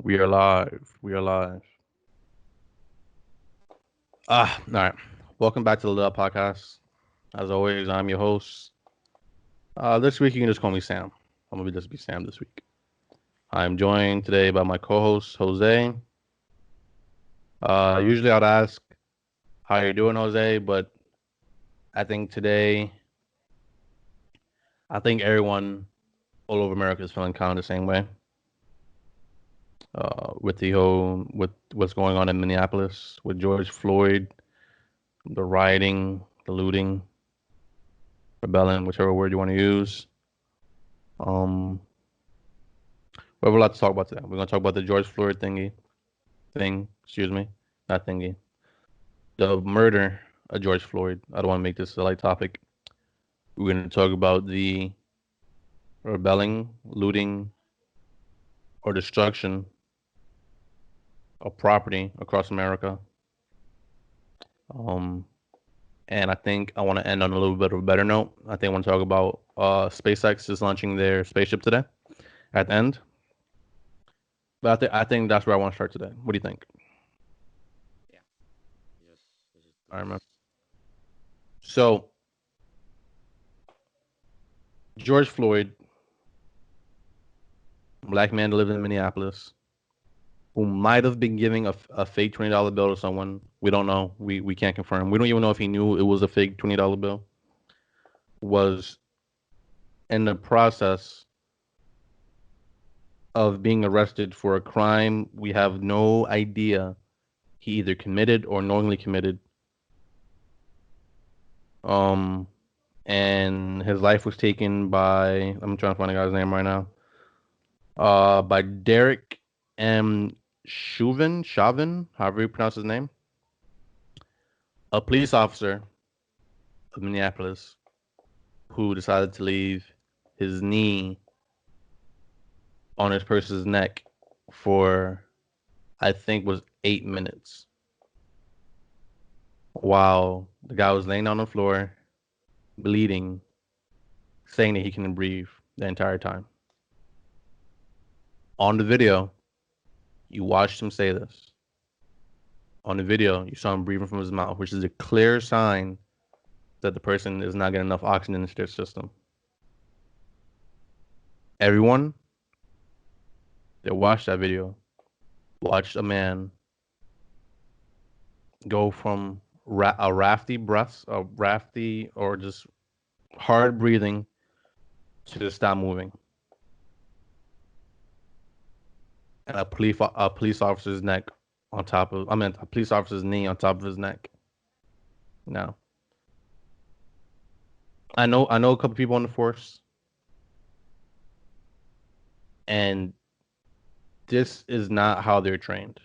We are live. We are live. All right. Welcome back to the Lidat podcast. As always, I'm your host. This week you can just call me Sam. I'm gonna just be Sam this week. I'm joined today by my co-host Jose. Usually I'd ask how you doing, Jose, but I think today, I think everyone all over America is feeling kind of the same way. With the whole with what's going on in Minneapolis with George Floyd, the rioting, the looting, rebellion, whichever word you want to use. Um, we have a lot to talk about today. We're gonna talk about the George Floyd thing. Excuse me, not thingy. The murder of George Floyd. I don't want to make this a light topic. We're gonna talk about the rebelling, looting, or destruction of property across America. Um, and I think I want to end on a little bit of a better note. I think I want to talk about SpaceX is launching their spaceship today at the end. But I think that's where I want to start today. What do you think? Yeah, let's just do I remember. this. So George Floyd, black man that lived in Minneapolis, who might have been giving a fake $20 bill to someone. We don't know. We can't confirm. We don't even know if he knew it was a fake $20 bill. Was in the process of being arrested for a crime we have no idea he either committed or knowingly committed. Um, and his life was taken by, I'm trying to find the guy's name right now. By Derek M. Chauvin, however you pronounce his name, a police officer of Minneapolis who decided to leave his knee on his person's neck for, I think, was 8 minutes while the guy was laying on the floor, bleeding, saying that he couldn't breathe the entire time. On the video, you watched him say this. On the video, you saw him breathing from his mouth, which is a clear sign that the person is not getting enough oxygen into their system. Everyone that watched that video watched a man go from a rafty or just hard breathing to just stop moving, and a police officer's neck on top of, I mean, a police officer's knee on top of his neck. Now, I know a couple people on the force, and this is not how they're trained.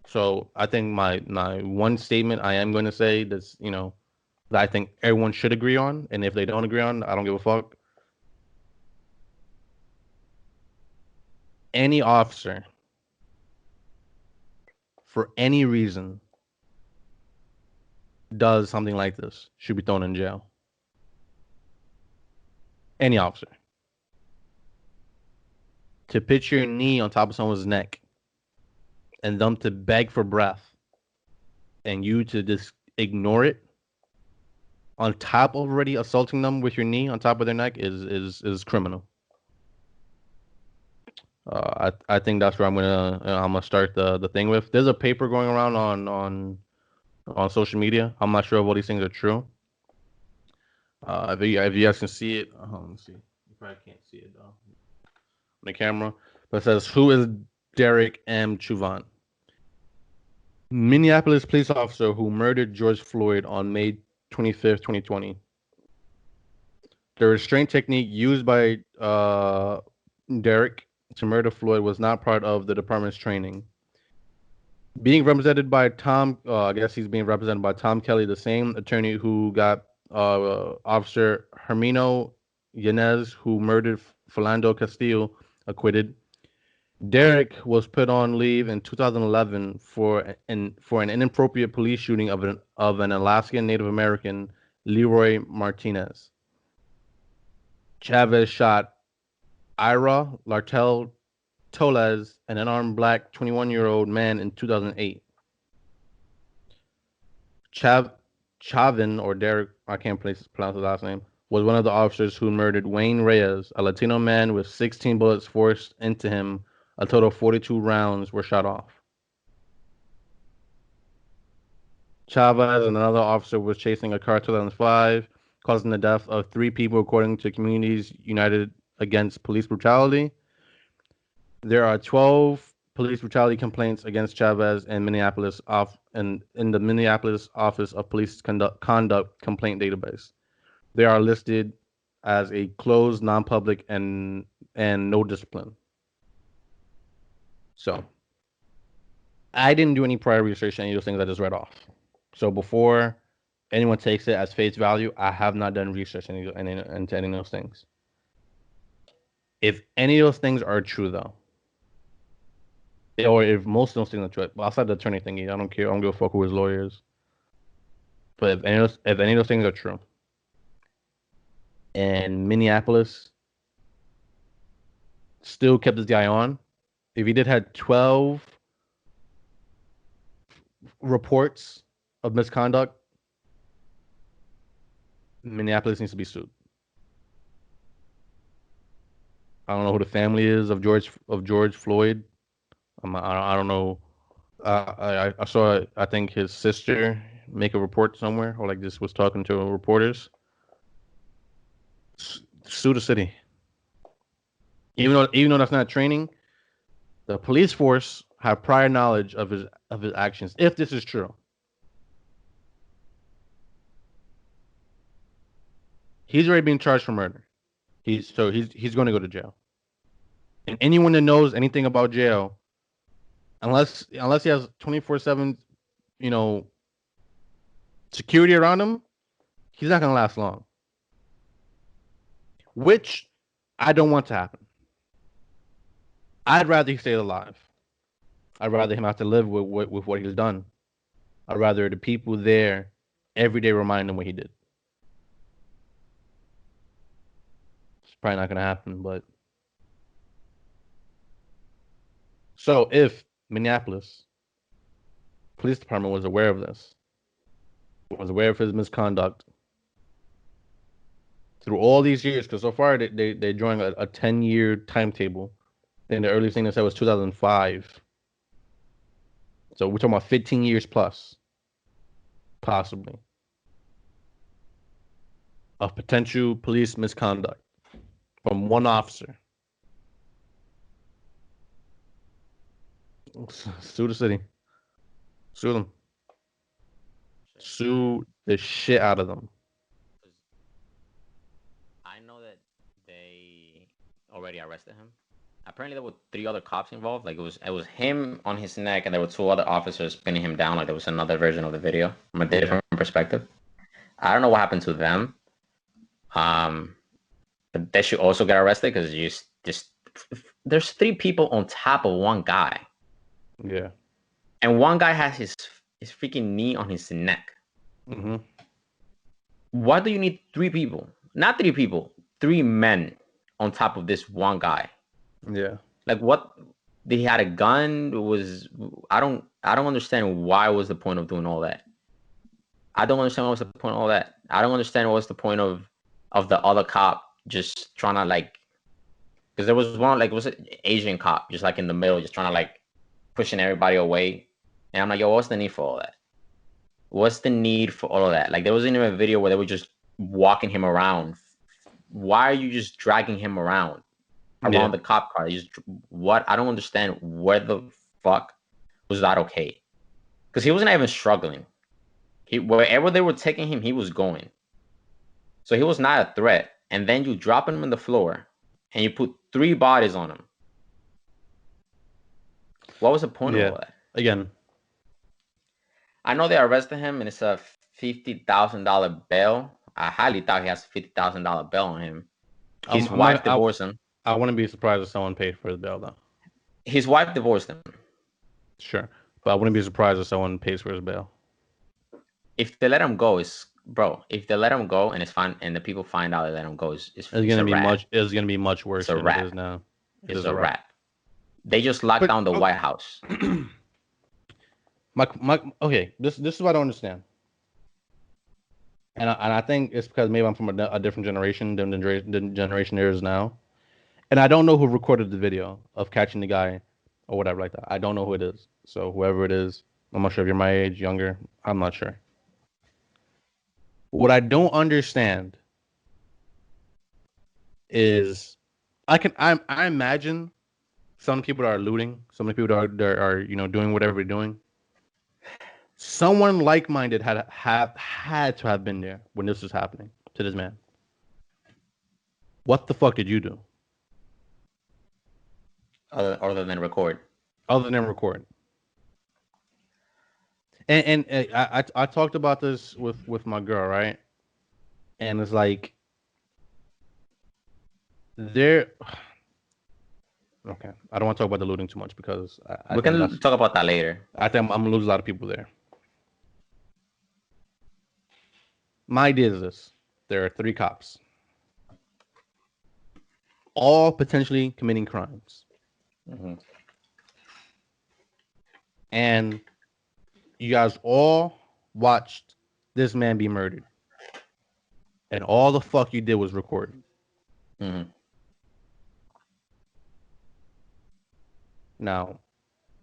So I think my one statement I am going to say that's, that I think everyone should agree on, and if they don't agree on, I don't give a fuck. Any officer, for any reason, does something like this should be thrown in jail. Any officer. To put your knee on top of someone's neck and them to beg for breath and you to just ignore it on top of already assaulting them with your knee on top of their neck is criminal. I think that's where I'm gonna start the thing with. There's a paper going around on social media. I'm not sure if all these things are true. If you guys can see it, let me see. You probably can't see it though on the camera. But it says, "Who is Derek M. Chauvin, Minneapolis police officer who murdered George Floyd on May 25th, 2020? The restraint technique used by Derek to murder Floyd was not part of the department's training. Being represented by Tom, I guess he's being represented by Tom Kelly, the same attorney who got Officer Hermino Yanez, who murdered Philando Castillo, acquitted. Derek was put on leave in 2011 for an inappropriate police shooting of an Alaskan Native American, Leroy Martinez. Chavez shot Ira Lartel Tolez, an unarmed black 21-year-old man in 2008. Chav Chavin or Derek, I can't pronounce his last name, was one of the officers who murdered Wayne Reyes, a Latino man with 16 bullets forced into him. A total of 42 rounds were shot off. Chavez and another officer was chasing a car in 2005, causing the death of 3 people, according to Communities United Against Police Brutality. There are 12 police brutality complaints against Chavez in Minneapolis in the Minneapolis Office of Police Conduct Complaint Database. They are listed as a closed, non-public, and no discipline. So I didn't do any prior research on any of those things I just read off. So before anyone takes it as face value, I have not done research into any of those things. If any of those things are true, though, or if most of those things are true, outside the attorney thingy, I don't care. I don't give a fuck who his lawyer is. But if any of those things are true, and Minneapolis still kept this guy on, if he did had 12 reports of misconduct, Minneapolis needs to be sued. I don't know who the family is of George Floyd. I don't know. I saw I think his sister make a report somewhere, or like just was talking to reporters. Sue the city. Even though that's not training, the police force have prior knowledge of his actions. If this is true, he's already being charged for murder. He's going to go to jail. And anyone that knows anything about jail, unless he has 24/7, you know, security around him, he's not going to last long. Which I don't want to happen. I'd rather he stay alive. I'd rather him have to live with what he's done. I'd rather the people there every day remind him what he did. It's probably not going to happen, but so if Minneapolis Police Department was aware of this, was aware of his misconduct through all these years, because so far they're drawing a 10-year timetable. And the earliest thing they said was 2005. So we're talking about 15 years plus, possibly, of potential police misconduct from one officer. Sue the city. Sue them. Sue the shit out of them. I know that they already arrested him. Apparently, there were 3 other cops involved. Like it was him on his neck, and there were 2 other officers pinning him down. Like there was another version of the video from a different perspective. I don't know what happened to them. But they should also get arrested because you just there's 3 people on top of one guy. Yeah. And one guy has his freaking knee on his neck. Mm-hmm. Why do you need 3 people? Not 3 people, 3 men on top of this one guy. Yeah. Like what? They had a gun. I don't understand why was the point of doing all that. I don't understand what was the point of all that. I don't understand what was the point of the other cop just trying to like, because there was one like it was an Asian cop just like in the middle, just trying to like pushing everybody away. And I'm like, yo, what's the need for all that? What's the need for all of that? Like there wasn't even a video where they were just walking him around. Why are you just dragging him around the cop car? What? I don't understand. Where the fuck was that okay? Because he wasn't even struggling. Wherever they were taking him, he was going. So he was not a threat. And then you drop him on the floor and you put 3 bodies on him. What was the point of all that? Again, I know they arrested him and it's a $50,000 bail. I highly doubt he has a $50,000 bail on him. His wife divorced him. I wouldn't be surprised if someone paid for his bail, though. His wife divorced him. Sure. But I wouldn't be surprised if someone pays for his bail. If they let him go, if they let him go and it's fine and the people find out they let him go, it's gonna be much worse than it is now. It's a wrap. They just locked down the White House. Okay, this is what I don't understand. And I think it's because maybe I'm from a different generation than the generation there is now. And I don't know who recorded the video of catching the guy or whatever like that. I don't know who it is. So whoever it is, I'm not sure if you're my age, younger. I'm not sure. What I don't understand is I imagine some people are looting, some people that are doing whatever they're doing. Someone like-minded had to have been there when this was happening to this man. What the fuck did you do? Other than record. Other than record. And I talked about this with my girl, right? And it's like there. Okay, I don't want to talk about the looting too much because we can talk about that later. I think I'm gonna lose a lot of people there. My idea is this: there are 3 cops, all potentially committing crimes, and you guys all watched this man be murdered, and all the fuck you did was record. Now,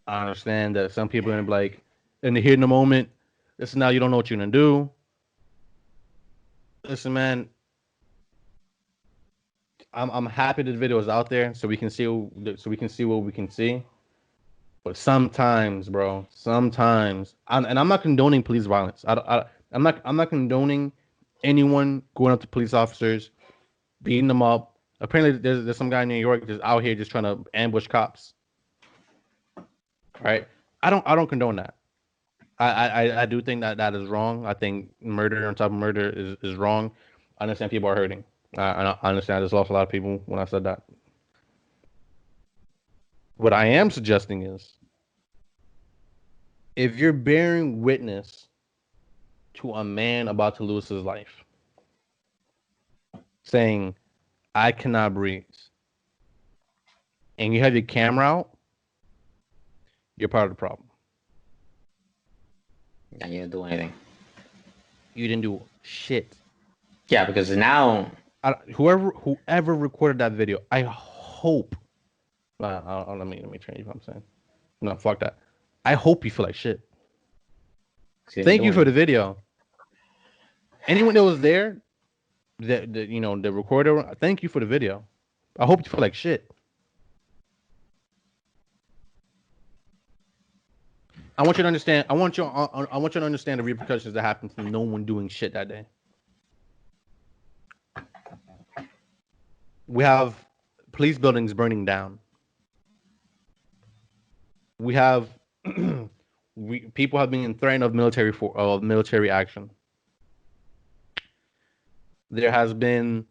I understand that some people are gonna be like, in the here in the moment, listen, now you don't know what you're gonna do. Listen, man, I'm happy the video is out there so we can see what we can see. But sometimes, bro, and I'm not condoning police violence. I'm not condoning anyone going up to police officers, beating them up. Apparently, there's some guy in New York just out here just trying to ambush cops. Right? I don't condone that. I do think that is wrong. I think murder on top of murder is wrong. I understand people are hurting. I understand I just lost a lot of people when I said that. What I am suggesting is, if you're bearing witness to a man about to lose his life, saying, I cannot breathe, and you have your camera out, you're part of the problem. And you didn't do anything. You didn't do shit. Yeah, because now whoever recorded that video, I hope. Let me change what I'm saying. No, fuck that. I hope you feel like shit. Thank you for the video. Anyone that was there, the recorder, thank you for the video. I hope you feel like shit. I want you to understand. I want you to understand the repercussions that happened from no one doing shit that day. We have police buildings burning down. We have people have been threatened of military action. There has been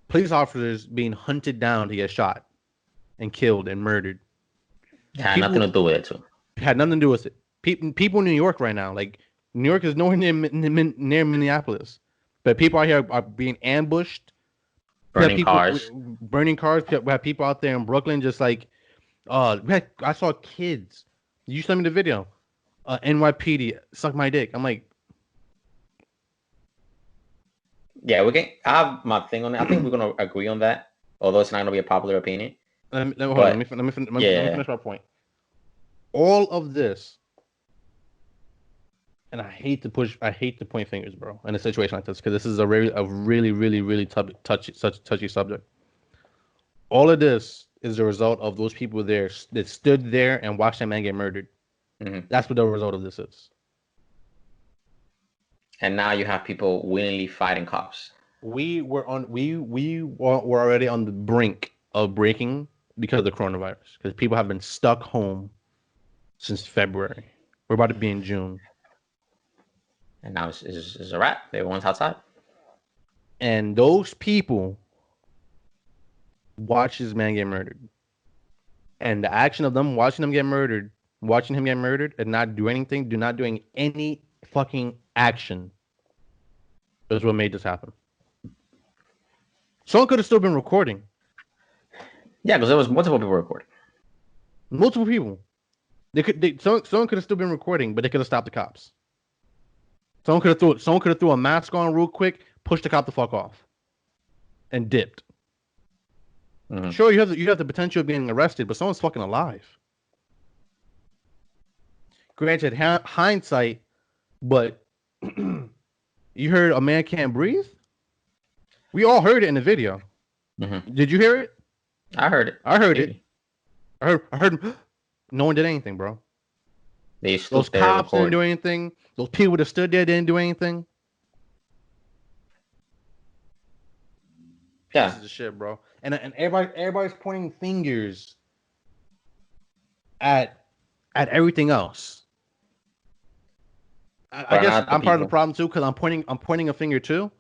police officers being hunted down to get shot and killed and murdered. Had nothing to do with it too. Had nothing to do with it. People in New York right now, like New York is nowhere near Minneapolis, but people out here are being ambushed, burning cars. We have people out there in Brooklyn just like, I saw kids. You sent me the video. NYPD suck my dick. I'm like, yeah, we can. I have my thing on that. I think we're gonna agree on that, although it's not gonna be a popular opinion. Let me finish my point. All of this, and I hate to point fingers, bro, in a situation like this because this is a really touchy subject. All of this is the result of those people there that stood there and watched that man get murdered. That's what the result of this is. And now you have people willingly fighting cops. We were already on the brink of breaking because of the coronavirus. Because people have been stuck home since February. We're about to be in June. And now it's a wrap. Everyone's outside. And those people watch this man get murdered. And the action of them watching him get murdered, and not doing any fucking action is what made this happen. Someone could have still been recording. Yeah, because there was multiple people recording. Multiple people. Someone could have still been recording, but they could have stopped the cops. Someone could have threw a mask on real quick, pushed the cop the fuck off, and dipped. Mm-hmm. Sure, you have the potential of being arrested, but someone's fucking alive. Granted, hindsight, but you heard a man can't breathe. We all heard it in the video. Mm-hmm. Did you hear it? I heard it. I heard it. Maybe. I heard. No one did anything, bro. They Those stood there cops didn't do recording. anything. Those people that stood there didn't do anything. Yeah. Pieces of shit, bro. And everybody's pointing fingers at everything else. I But guess not the I'm part of the people. problem too because I'm pointing a finger too.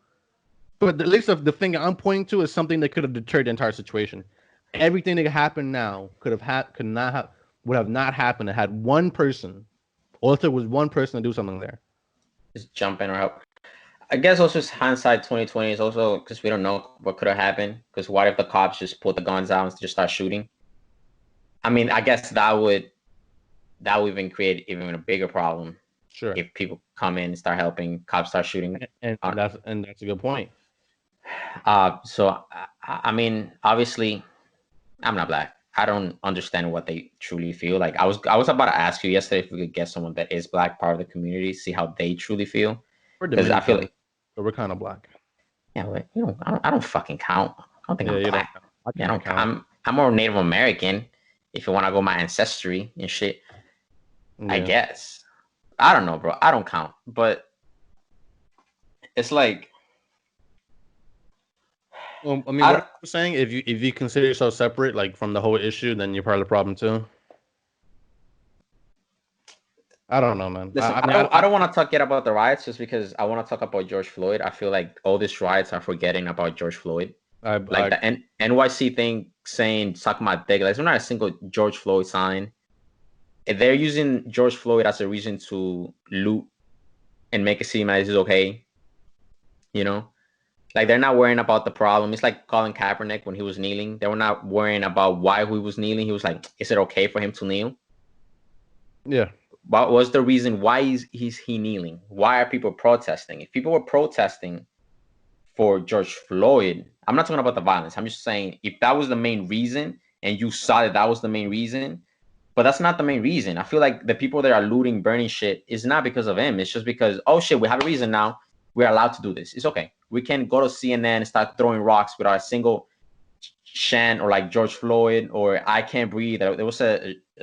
But at least the finger I'm pointing to is something that could have deterred the entire situation. Everything that happened now could not have would have not happened. It had one person, or if there was one person to do something there. Just jump in or help. I guess also hindsight 2020 is also because we don't know what could have happened. Because what if the cops just pulled the guns out and just start shooting? I mean, I guess that would even create even a bigger problem Sure, if people come in and start helping, cops start shooting. and that's a good point. So I mean, obviously, I'm not black. I don't understand what they truly feel. Like I was about to ask you yesterday if we could get someone that is black, part of the community, see how they truly feel. We're Because I feel Dominican, like, so we're kind of black. yeah, but, I don't fucking count. I don't think Yeah, I'm you don't black. count. I Yeah, I kind of don't. count. I'm more Native American. If you want to go my ancestry and shit, I Yeah. guess. I don't know, bro. I don't count. But it's like Well, I mean, I what don't, I'm saying, if you consider yourself separate, like from the whole issue, then you're part of the problem too. I don't know, man. listen. I I mean, don't. I don't want to talk yet about the riots just because I want to talk about George Floyd. I feel like all these riots are forgetting about George Floyd. I Like the NYC thing saying "suck my dick." Like there's not a single George Floyd sign. They're using George Floyd as a reason to loot and make it seem like this is okay. You know, like they're not worrying about the problem. It's like Colin Kaepernick when he was kneeling. They were not worrying about why he was kneeling. He was like, "Is it okay for him to kneel?" yeah, What was the reason why he kneeling? Why are people protesting? If people were protesting for George Floyd, I'm not talking about the violence. I'm just saying if that was the main reason and you saw that was the main reason, but that's not the main reason. I feel like the people that are looting, burning shit is not because of him. It's just because, oh shit, we have a reason now. We're allowed to do this. It's okay. We can go to CNN and start throwing rocks without a single chant or like George Floyd or I can't breathe. There was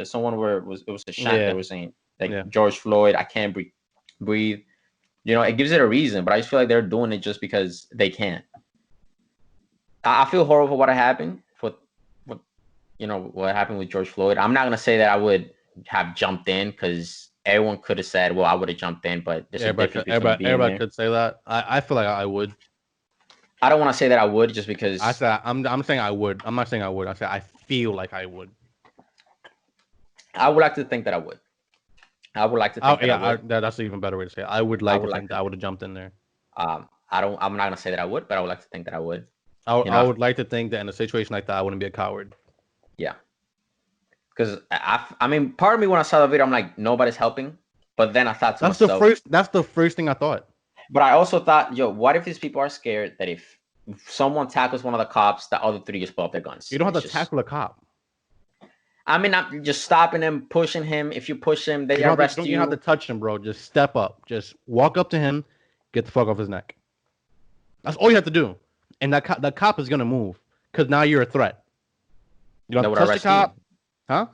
someone where it was a chant that yeah, was saying like yeah. George Floyd, I can't breathe. It gives it a reason, but I just feel like they're doing it just because they can. I feel horrible for what happened. What happened with George Floyd. I'm not gonna say that I would have jumped in because everyone could have said, "Well, I would have jumped in," but there's a Everybody, difference between being everybody there. could say that. I feel like I would. I don't want to say that I would just I because said I'm saying I would. I'm not saying I would. I said I feel like I would. I would like to think that I would. I would like to Oh think that I yeah, would. that's an even better way to say it. I would I like to would like think to. that I would have jumped in there. I don't. I'm not gonna say that I would, but I would like to think that I would. You I know, would like to think that in a situation like that, I wouldn't be a coward. yeah. Because I mean, part of me when I saw the video, I'm like, nobody's helping. But then I thought to That's the myself, first. That's the first thing I thought. but I also thought, yo, what if these people are scared that if someone tackles one of the cops, the other three just pull up their guns You don't and it's have to just. tackle a cop. I mean, I'm just stopping him, pushing him. If you push him, they You arrest don't even have to you. touch him, bro. Just step up. Just walk up to him, get the fuck off his neck. That's all you have to do. And that cop is gonna move because now you're a threat. You don't They have to would touch the arrest you. cop, huh?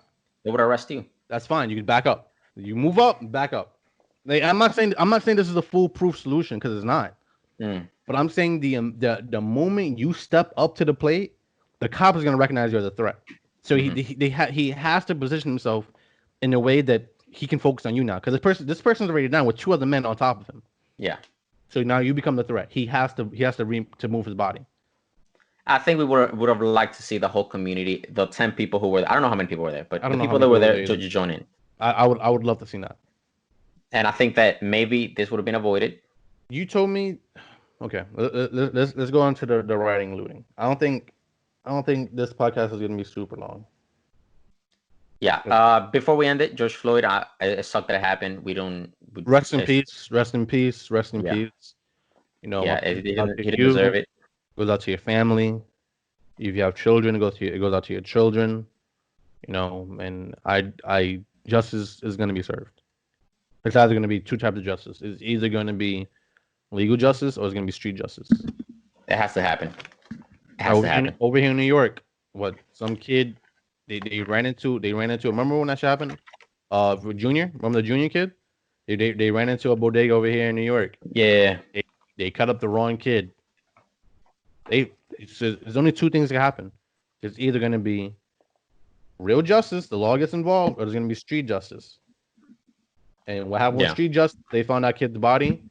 They would arrest you. That's fine. You can back up. You move up, back up. Like, I'm not saying this is a foolproof solution because it's not. Mm. But I'm saying the moment you step up to the plate, the cop is gonna recognize you as a threat. So he has to position himself in a way that he can focus on you now because this person's already down with two other men on top of him. Yeah. So now you become the threat. He has to move his body. I think we would have liked to see the whole community, the 10 people who were there. I don't know how many people were there, but I the don't know how people many that were people were there there to either. join in. I would love to see that. And I think that maybe this would have been avoided. You told me, okay. Let's go on to the rioting looting. I don't think this podcast is gonna be super long. Yeah. Before we end it, George Floyd, it sucked that it happened. We don't. Rest in peace. Rest in peace. Rest in Yeah. peace. You know, my Yeah. prayers He go out didn't. to He didn't you. deserve it. Goes out to your family. If you have children, it goes out to your children. You know, and I justice is going to be served. It's either going to be two types of justice. It's either going to be legal justice or it's going to be street justice. It has to happen. It has to happen. Over here in New York, what some kid they ran into remember when that shit happened? For Junior, remember the Junior kid? They ran into a bodega over here in New York. Yeah. They cut up the wrong kid. There's only two things that can happen. It's either going to be real justice, the law gets involved, or there's going to be street justice. And what happened with Yeah. street justice? They found that kid's body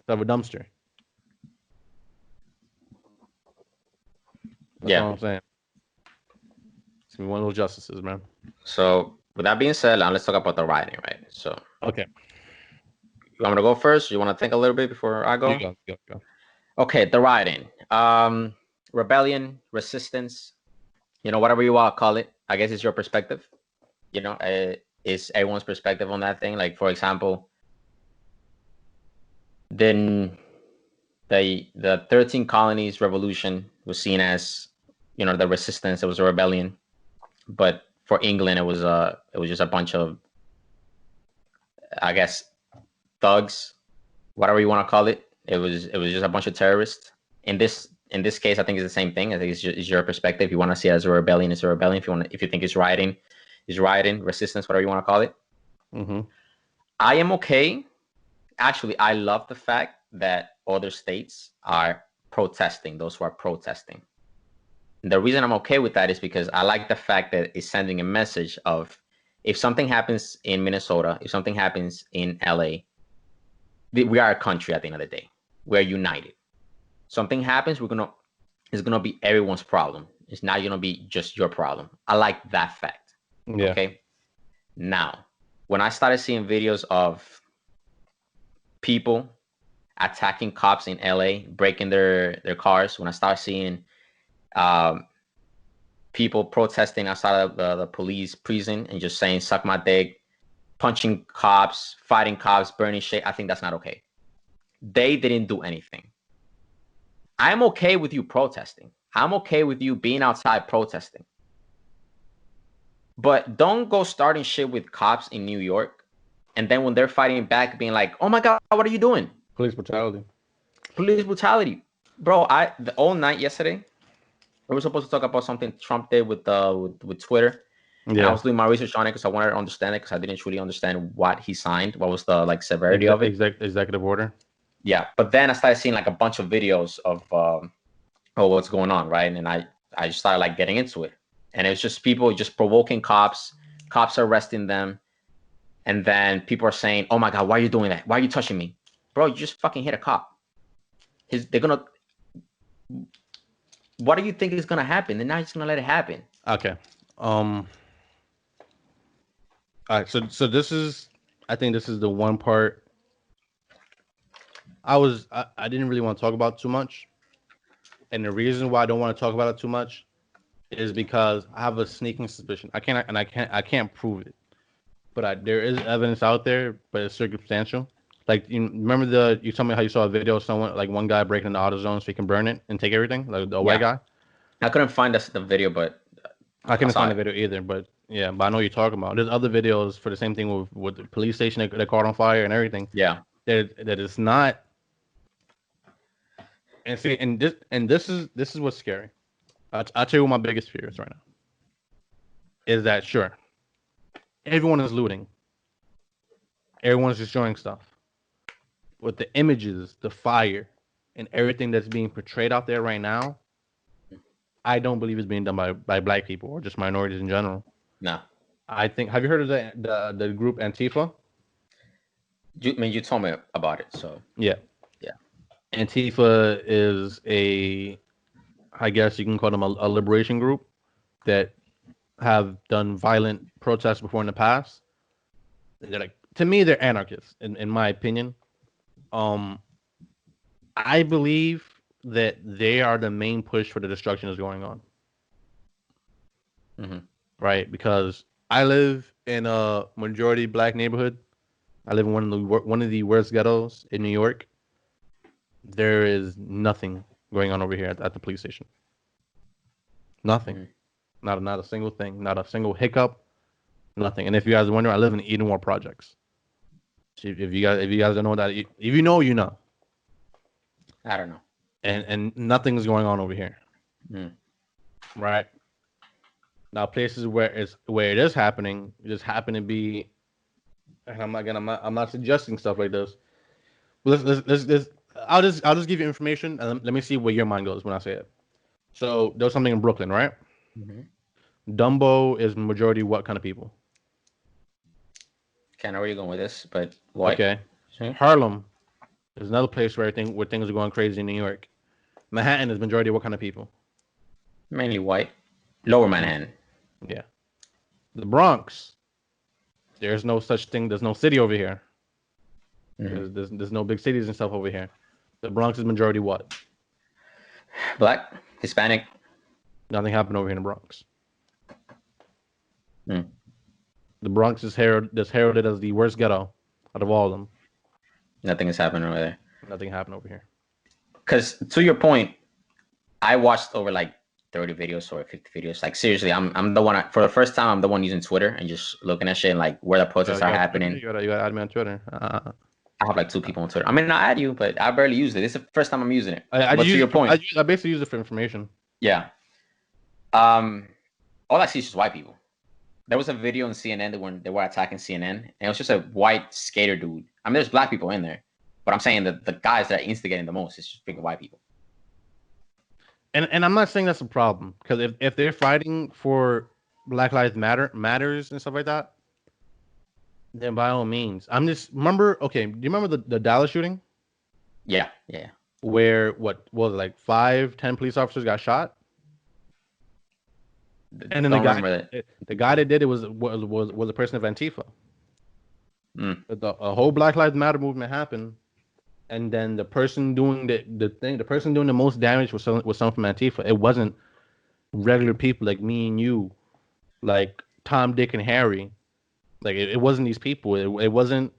out of a dumpster. That's Yeah. all I'm saying. It's gonna be one of those justices, man. So with that being said, now let's talk about the rioting, right? So Okay, you want me to go first? You want to think a little bit before I go? go. Okay, the rioting, rebellion, resistance, whatever you want to call it. I guess it's your perspective. It's everyone's perspective on that thing. Like, for example, then the 13 colonies revolution was seen as, the resistance. It was a rebellion, but for England, it was just a bunch of, I guess, thugs, whatever you want to call it. It was just a bunch of terrorists. In this case, I think it's the same thing. I think it's your perspective. You want to see it as a rebellion, it's a rebellion. If you think it's rioting, resistance, whatever you want to call it. Mm-hmm. I am okay. Actually, I love the fact that other states are protesting. Those who are protesting. And the reason I'm okay with that is because I like the fact that it's sending a message of, if something happens in Minnesota, if something happens in LA, we are a country at the end of the day. We're united. Something happens, it's gonna be everyone's problem. It's not gonna be just your problem. I like that fact. Yeah. Okay. Now, when I started seeing videos of people attacking cops in LA, breaking their cars, when I started seeing people protesting outside of the police prison and just saying "suck my dick," punching cops, fighting cops, burning shit, I think that's not okay. They didn't do anything. I'm okay with you protesting. I'm okay with you being outside protesting. But don't go starting shit with cops in New York, and then when they're fighting back, being like, "Oh my God, what are you doing?" Police brutality. Police brutality, bro. The all night yesterday, we were supposed to talk about something Trump did with Twitter, and I Yeah. was doing my research on it because I wanted to understand it, because I didn't truly understand what he signed, what was the severity of it. Executive order. Yeah, but then I started seeing a bunch of videos of what's going on, right? And I just started getting into it, and it's just people just provoking cops arresting them, and then people are saying, "Oh my God, why are you doing that? Why are you touching me?" Bro, you just fucking hit a cop. They're gonna, what do you think is gonna happen? They're not just gonna let it happen. Okay. All right. So I think this is the one part I didn't really want to talk about too much, and the reason why I don't want to talk about it too much is because I have a sneaking suspicion. I can't prove it, but there is evidence out there, but it's circumstantial. Like, you remember you told me how you saw a video of someone, like one guy breaking the auto zone so he can burn it and take everything, like the white guy. I couldn't find the video, but I I couldn't saw find the it. video either, but yeah, but I know what you're talking about. There's other videos for the same thing with the police station that caught on fire and everything. Yeah. That is not. And see, this is what's scary. I'll tell you what my biggest fear is right now. Is that sure, everyone is looting, everyone is destroying stuff, with the images, the fire, and everything that's being portrayed out there right now, I don't believe it's being done by black people or just minorities in general. No. I think. Have you heard of the group Antifa? You told me about it, so Yeah. yeah. Antifa is I guess you can call them a liberation group that have done violent protests before in the past. To me, they're anarchists, in my opinion. Um, I believe that they are the main push for the destruction that's going on. Mm-hmm. Right? Because I live in a majority black neighborhood. I live in one of the worst ghettos in New York. There is nothing going on over here at the police station. Nothing. Mm. Not a single thing. Not a single hiccup. Nothing. And if you guys wonder, I live in Edenwar projects. So if you guys don't know that, if you know, you know. I don't know. And nothing's going on over here, Mm. right? Now places where it is happening, it just happen to be, and I'm not suggesting stuff like this. Let's I'll just give you information and let me see where your mind goes when I say it. So there was something in Brooklyn, right? Mm-hmm. Dumbo is majority what kind of people? Can't know where you're going with this, but what? Okay. See? Harlem is another place where things are going crazy in New York. Manhattan is majority what kind of people? Mainly white. Lower Manhattan. Yeah. The Bronx, there's no such thing. There's no city over here. Mm-hmm. There's no big cities and stuff over here. The Bronx is majority what? Black, Hispanic. Nothing happened over here in the Bronx. Mm. The Bronx is heralded as the worst ghetto out of all of them. Nothing is happening over there. Nothing happened over here. Because to your point, I watched over like 30 videos or 50 videos. Like seriously, I'm the one for the first time. I'm the one using Twitter and just looking at shit and like where the protests are happening. You gotta add me on Twitter. I have like 2 people on Twitter. I mean, I add you, but I barely use it. This is the first time I'm using it. I But to your point, I basically use it for information. yeah. All I see is just white people. There was a video on CNN when they were attacking CNN, and it was just a white skater dude. I mean, there's black people in there, but I'm saying that the guys that are instigating the most is just freaking white people. And I'm not saying that's a problem because if they're fighting for Black Lives matters and stuff like that, then by all means. I'm just remember. Okay, do you remember the Dallas shooting Yeah, yeah. where what was it, like 5, 10 police officers got shot? And then Don't remember that. the guy that did it was a person of Antifa. Mm. A whole Black Lives Matter movement happened, and then the person doing the person doing the most damage was someone from Antifa. It wasn't regular people like me and you, like Tom, Dick, and Harry. Like it wasn't these people. It wasn't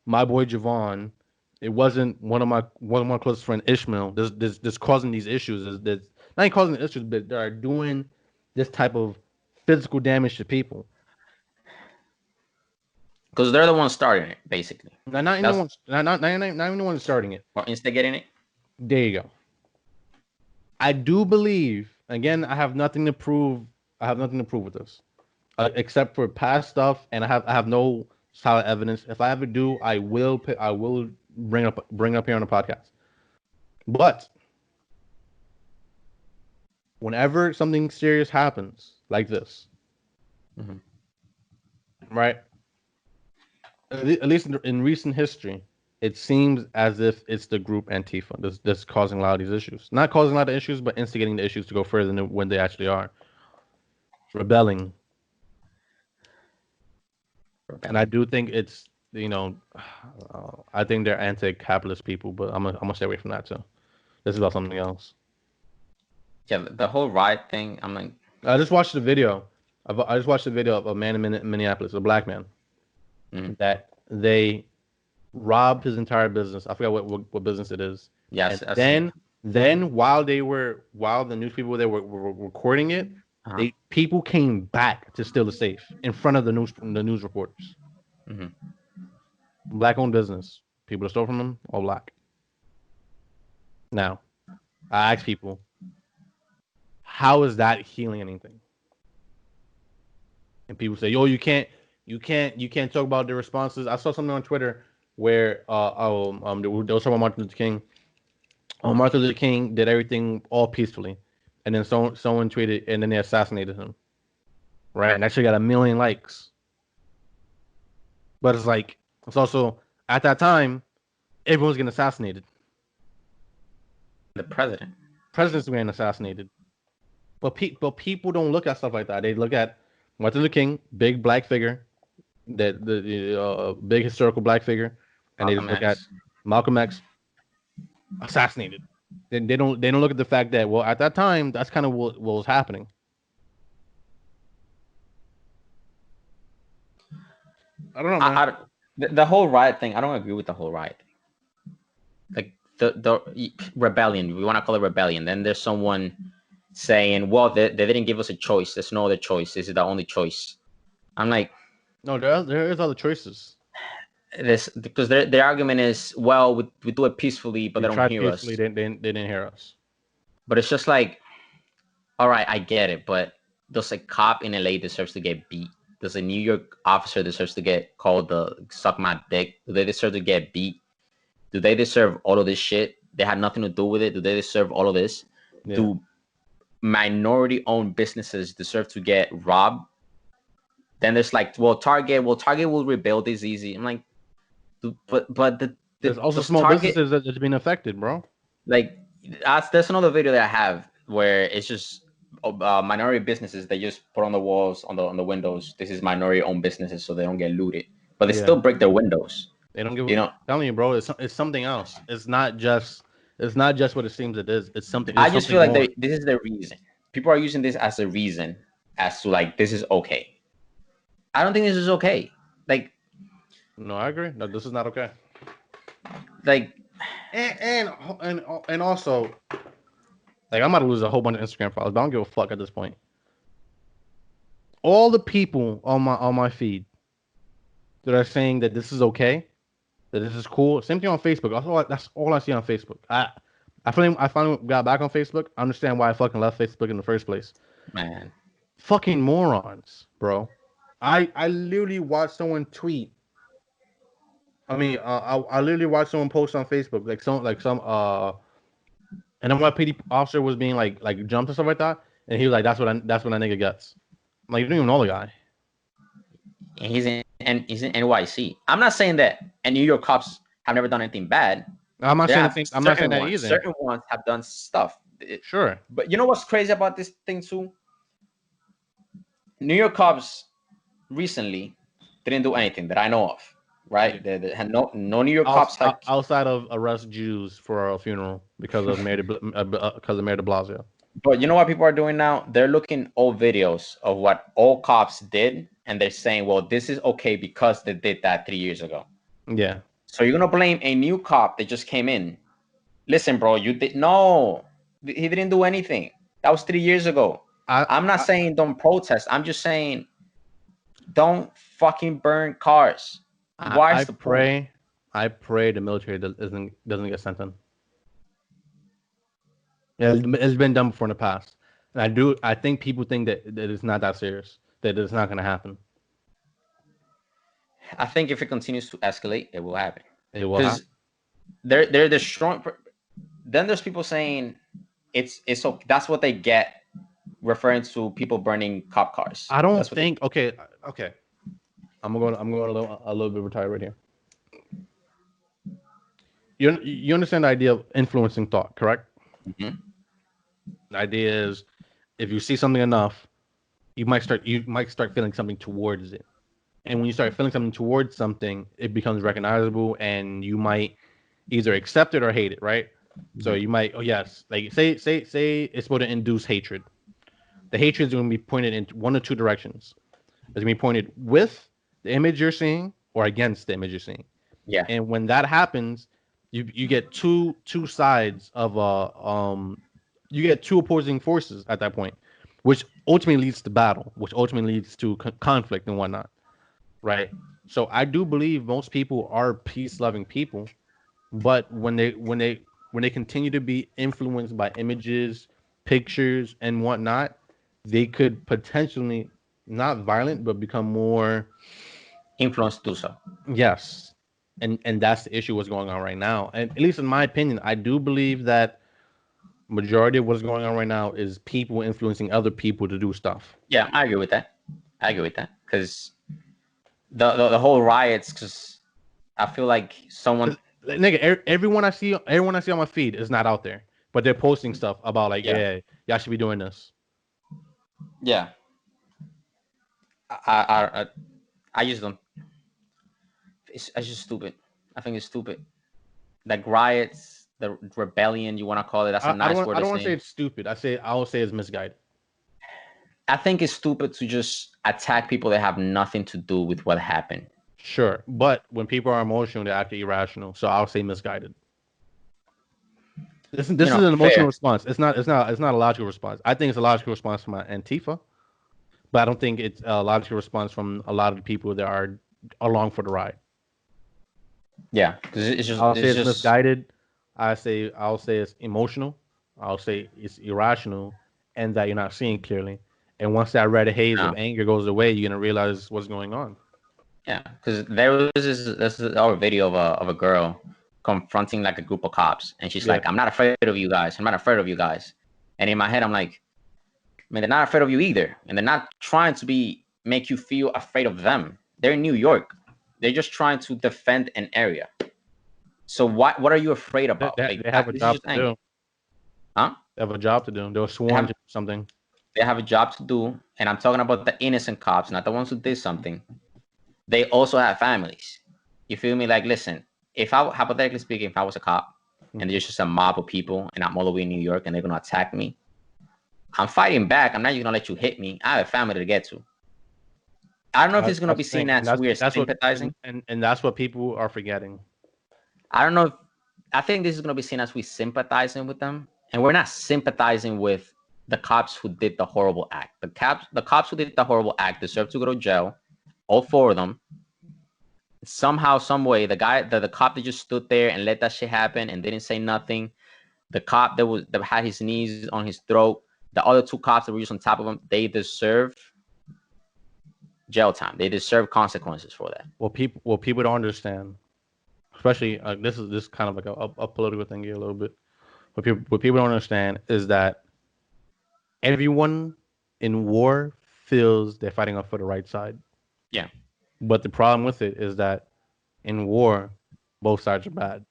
my boy Javon. It wasn't one of my closest friend Ishmael. This causing these issues. There's not even causing issues, but they are doing this type of physical damage to people. Because they're the ones starting it, basically. Not even the one starting it. Or instigating it. There you go. I do believe. Again, I have nothing to prove. I have nothing to prove with this, except for past stuff, and I have no solid evidence. If I ever do, I will bring up here on the podcast. But whenever something serious happens like this, right? At least in recent history, it seems as if it's the group Antifa that's causing a lot of these issues. Not causing a lot of issues, but instigating the issues to go further than when they actually are. Rebelling. And I do think it's, I think they're anti-capitalist people, but I'm gonna stay away from that too. This is about something else. Yeah, the whole riot thing. I'm like, I just watched the video. I just watched the video of a man in Minneapolis, a black man, that they robbed his entire business. I forgot what business it is. yes. And then while the news people there were recording it, people came back to steal the safe in front of the news reporters. Mm-hmm. Black owned business. People that stole from them, all black. Now, I ask people, how is that healing anything? And people say, "Yo, you can't talk about the responses." I saw something on Twitter where they were talking about Martin Luther King. Martin Luther King did everything all peacefully, and then someone tweeted, and then they assassinated him. Right, and actually got 1 million likes. But it's also at that time, everyone's getting assassinated. The Presidents getting assassinated. But people don't look at stuff like that. They look at Martin Luther King, big black figure, that the big historical black figure, and they just look at Malcolm X assassinated. They don't look at the fact that, well, at that time, that's kind of what was happening. I don't know, man. The whole riot thing. I don't agree with the whole riot. Like the rebellion. We want to call it rebellion. Then there's someone saying, "Well, they didn't give us a choice. There's no other choice. This is the only choice." I'm like, No, there is other choices. this because their argument is, well, we do it peacefully, but We they don't tried hear peacefully. us. They didn't hear us. But it's just like, all right, I get it, but does a cop in LA deserves to get beat? Does a New York officer deserves to get called the suck my dick? Do they deserve to get beat? Do they deserve all of this shit? They had nothing to do with it. Do they deserve all of this? Yeah. Do minority-owned businesses deserve to get robbed? Then there's like, well, Target will rebuild this easy. I'm like, but There's also does small Target businesses that's been affected, bro. like that's another video that I have where it's just minority businesses they just put on the walls on the windows. This is minority owned businesses, so they don't get looted, but they Yeah. still break their windows. They don't give. You I'm know, telling you, bro. It's something else. It's not just what it seems it is. It's something. I It's just something feel like more. this is the reason people are using this as a reason as to like this is okay. I don't think this is okay. Like No, I agree. No, this is not okay. like And also, like, I'm about to lose a whole bunch of Instagram followers, but I don't give a fuck at this point. All the people on my feed that are saying that this is okay, that this is cool. Same thing on Facebook. That's all I see on Facebook. I finally got back on Facebook. I understand why I fucking left Facebook in the first place. man, Fucking morons, bro. I literally watched someone tweet. I literally watched someone post on Facebook some and then one PD officer was being like jumped and stuff like that, and he was like, that's what a nigga gets. I'm like, you don't even know the guy. and he's in NYC. I'm not saying that and New York cops have never done anything bad. I'm not They saying the have thing. I'm not saying that either. certain ones have done stuff. Sure. But you know what's crazy about this thing too? New York cops recently didn't do anything that I know of, Yeah. right? They had no New York cops had. Outside of arrest Jews for a funeral because of Mayor de Blasio. But you know what people are doing now? They're looking old videos of what all cops did, and they're saying, "Well, this is okay because they did that 3 years ago." Yeah. So you're gonna blame a new cop that just came in? Listen, bro, you did no. He didn't do anything. That was 3 years ago. I I'm not I saying don't protest. I'm just saying don't fucking burn cars. I, Why I is the point? pray I pray the military doesn't get sent in. Yeah, it's been done before in the past, and I think people think that it's not that serious, that it's not gonna happen. I think if it continues to escalate, it will happen. It will happen. Because they're the strong. Then there's people saying it's so that's what they get, referring to people burning cop cars. I don't That's what they. think. Okay. I'm going a little bit retired right here. You understand the idea of influencing thought, correct? Mhm. The idea is if you see something enough, you might start feeling something towards it. And when you start feeling something towards something, it becomes recognizable and you might either accept it or hate it, right? So Mhm. you might, oh yes, like say it's supposed to induce hatred. The hatred is going to be pointed in one or two directions. It's going to be pointed with the image you're seeing or against the image you're seeing. Yeah. And when that happens, you get two sides of you get two opposing forces at that point, which ultimately leads to battle, which ultimately leads to conflict and whatnot, right? So I do believe most people are peace loving people, but when they continue to be influenced by images, pictures, and whatnot, they could potentially not violent, but become more. Influence to do so. Yes, and that's the issue what's going on right now. And at least in my opinion, I do believe that majority of what's going on right now is people influencing other people to do stuff. Yeah, I agree with that. I agree with that because the whole riots. Because I feel like someone. 'Cause, like, nigga, everyone I see on my feed is not out there, but they're posting stuff about like, Yeah. yeah, y'all should be doing this. Yeah. I just don't. It's just stupid. I think it's stupid. Like riots, the rebellion, you want to call it. That's a nice word I to don't want to say say. it's stupid. I will say it's misguided. I think it's stupid to just attack people that have nothing to do with what happened. Sure, but when people are emotional, they act irrational. So I'll say misguided. This is an emotional Fair. response. It's not a logical response. I think it's a logical response from Antifa, but I don't think it's a logical response from a lot of the people that are along for the ride. Yeah, because I'll say it's it's just misguided. I'll say it's emotional. I'll say it's irrational, and that you're not seeing clearly. And once that red haze of no. anger goes away, you're gonna realize what's going on. Yeah, because there was this is our video of a girl confronting like a group of cops, and she's Yeah, like, "I'm not afraid of you guys. I'm not afraid of you guys." And in my head, I'm like, I mean, they're not afraid of you either, and they're not trying to be make you feel afraid of them. They're in New York. They're just trying to defend an area. So what are you afraid about? Like they have a this is job just to anger, do. huh? They have a job to do. They were They sworn have to do something. they have a job to do, and I'm talking about the innocent cops, not the ones who did something. They also have families. You feel me? Like, listen, if I hypothetically speaking, if I was a cop and Mhm. there's just a mob of people and I'm all the way in New York and they're gonna attack me, I'm fighting back. I'm not just gonna let you hit me. I have a family to get to. I don't know if it's gonna That's be the thing, seen and as we're that's what sympathizing. and that's what people are forgetting. I don't know. I think this is gonna be seen as we sympathizing with them, and we're not sympathizing with the cops who did the horrible act. The cops who did the horrible act deserve to go to jail. All four of them. Somehow, some way, the cop that just stood there and let that shit happen and didn't say nothing, the cop that had his knees on his throat, the other two cops that were just on top of him, they deserve jail time. They deserve consequences for that. What people don't understand, especially this kind of like a political thing here a little bit. What people don't understand is that everyone in war feels they're fighting up for the right side. Yeah, But the problem with it is that in war, both sides are bad.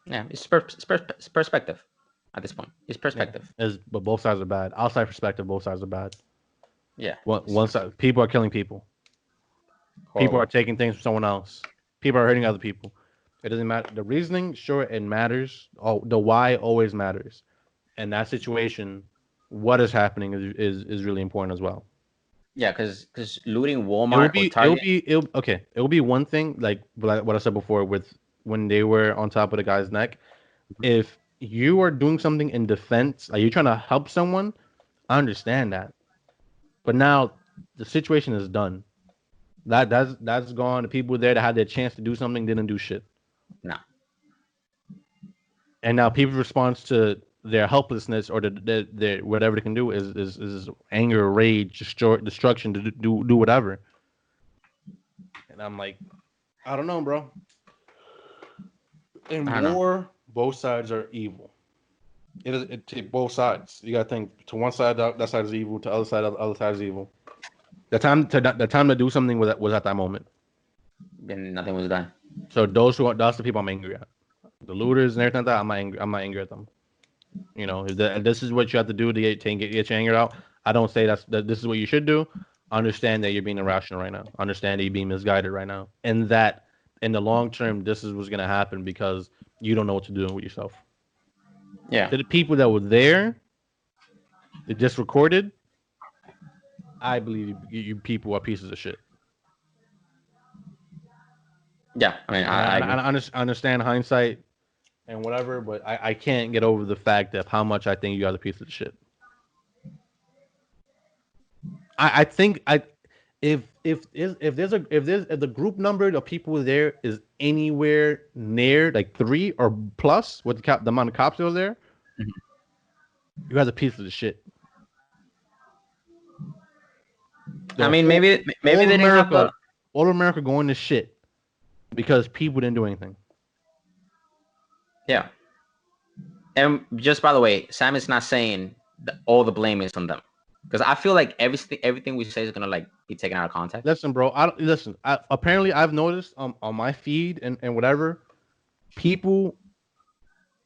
yeah, it's perspective at this point. It's Yeah, perspective. but both sides are bad. Outside perspective, both sides are bad. Yeah, One side, people are killing people. People are horrible. taking things from someone else. People are hurting other people. It doesn't matter. The reasoning, sure, it matters. Oh, the why always matters. In that situation, what is happening is really important as well. Yeah, because looting Walmart or Target. It will be one thing like what I said before with when they were on top of the guy's neck. If you are doing something in defense, like you're trying to help someone, I understand that. But now the situation is done. That's gone. The people there that had their chance to do something didn't do shit. No, And now people's response to their helplessness or the whatever they can do is anger, rage, destruction to do whatever. And I'm like, I don't know, bro. In I don't know. war, both sides are evil. It both sides. You gotta think to one side that side is evil, to the other side is evil. The time to do something was at that moment. Then nothing was done. So that's the people I'm angry at. The looters and everything like that. I'm not angry at them. You know, if this is what you have to do to get your anger out. I don't say that this is what you should do. Understand that you're being irrational right now. Understand that you're being misguided right now, and that in the long term, this is what's gonna happen because you don't know what to do with yourself. Yeah, To the people that were there, that just recorded, I believe you people are pieces of shit. yeah. I mean, And I agree. I understand hindsight and whatever, but I can't get over the fact of how much I think you are a piece of shit. I think I if the group number of people there is anywhere near like three or plus with the amount of cops that was there, you guys are pieces of shit. I The mean, whole maybe they didn't have the. all of America going to shit because people didn't do anything. Yeah. And just by the way, Sam is not saying that all the blame is on them, because I feel like everything we say is gonna like be taken out of context. Listen, bro. Listen. Apparently, I've noticed on my feed and whatever people.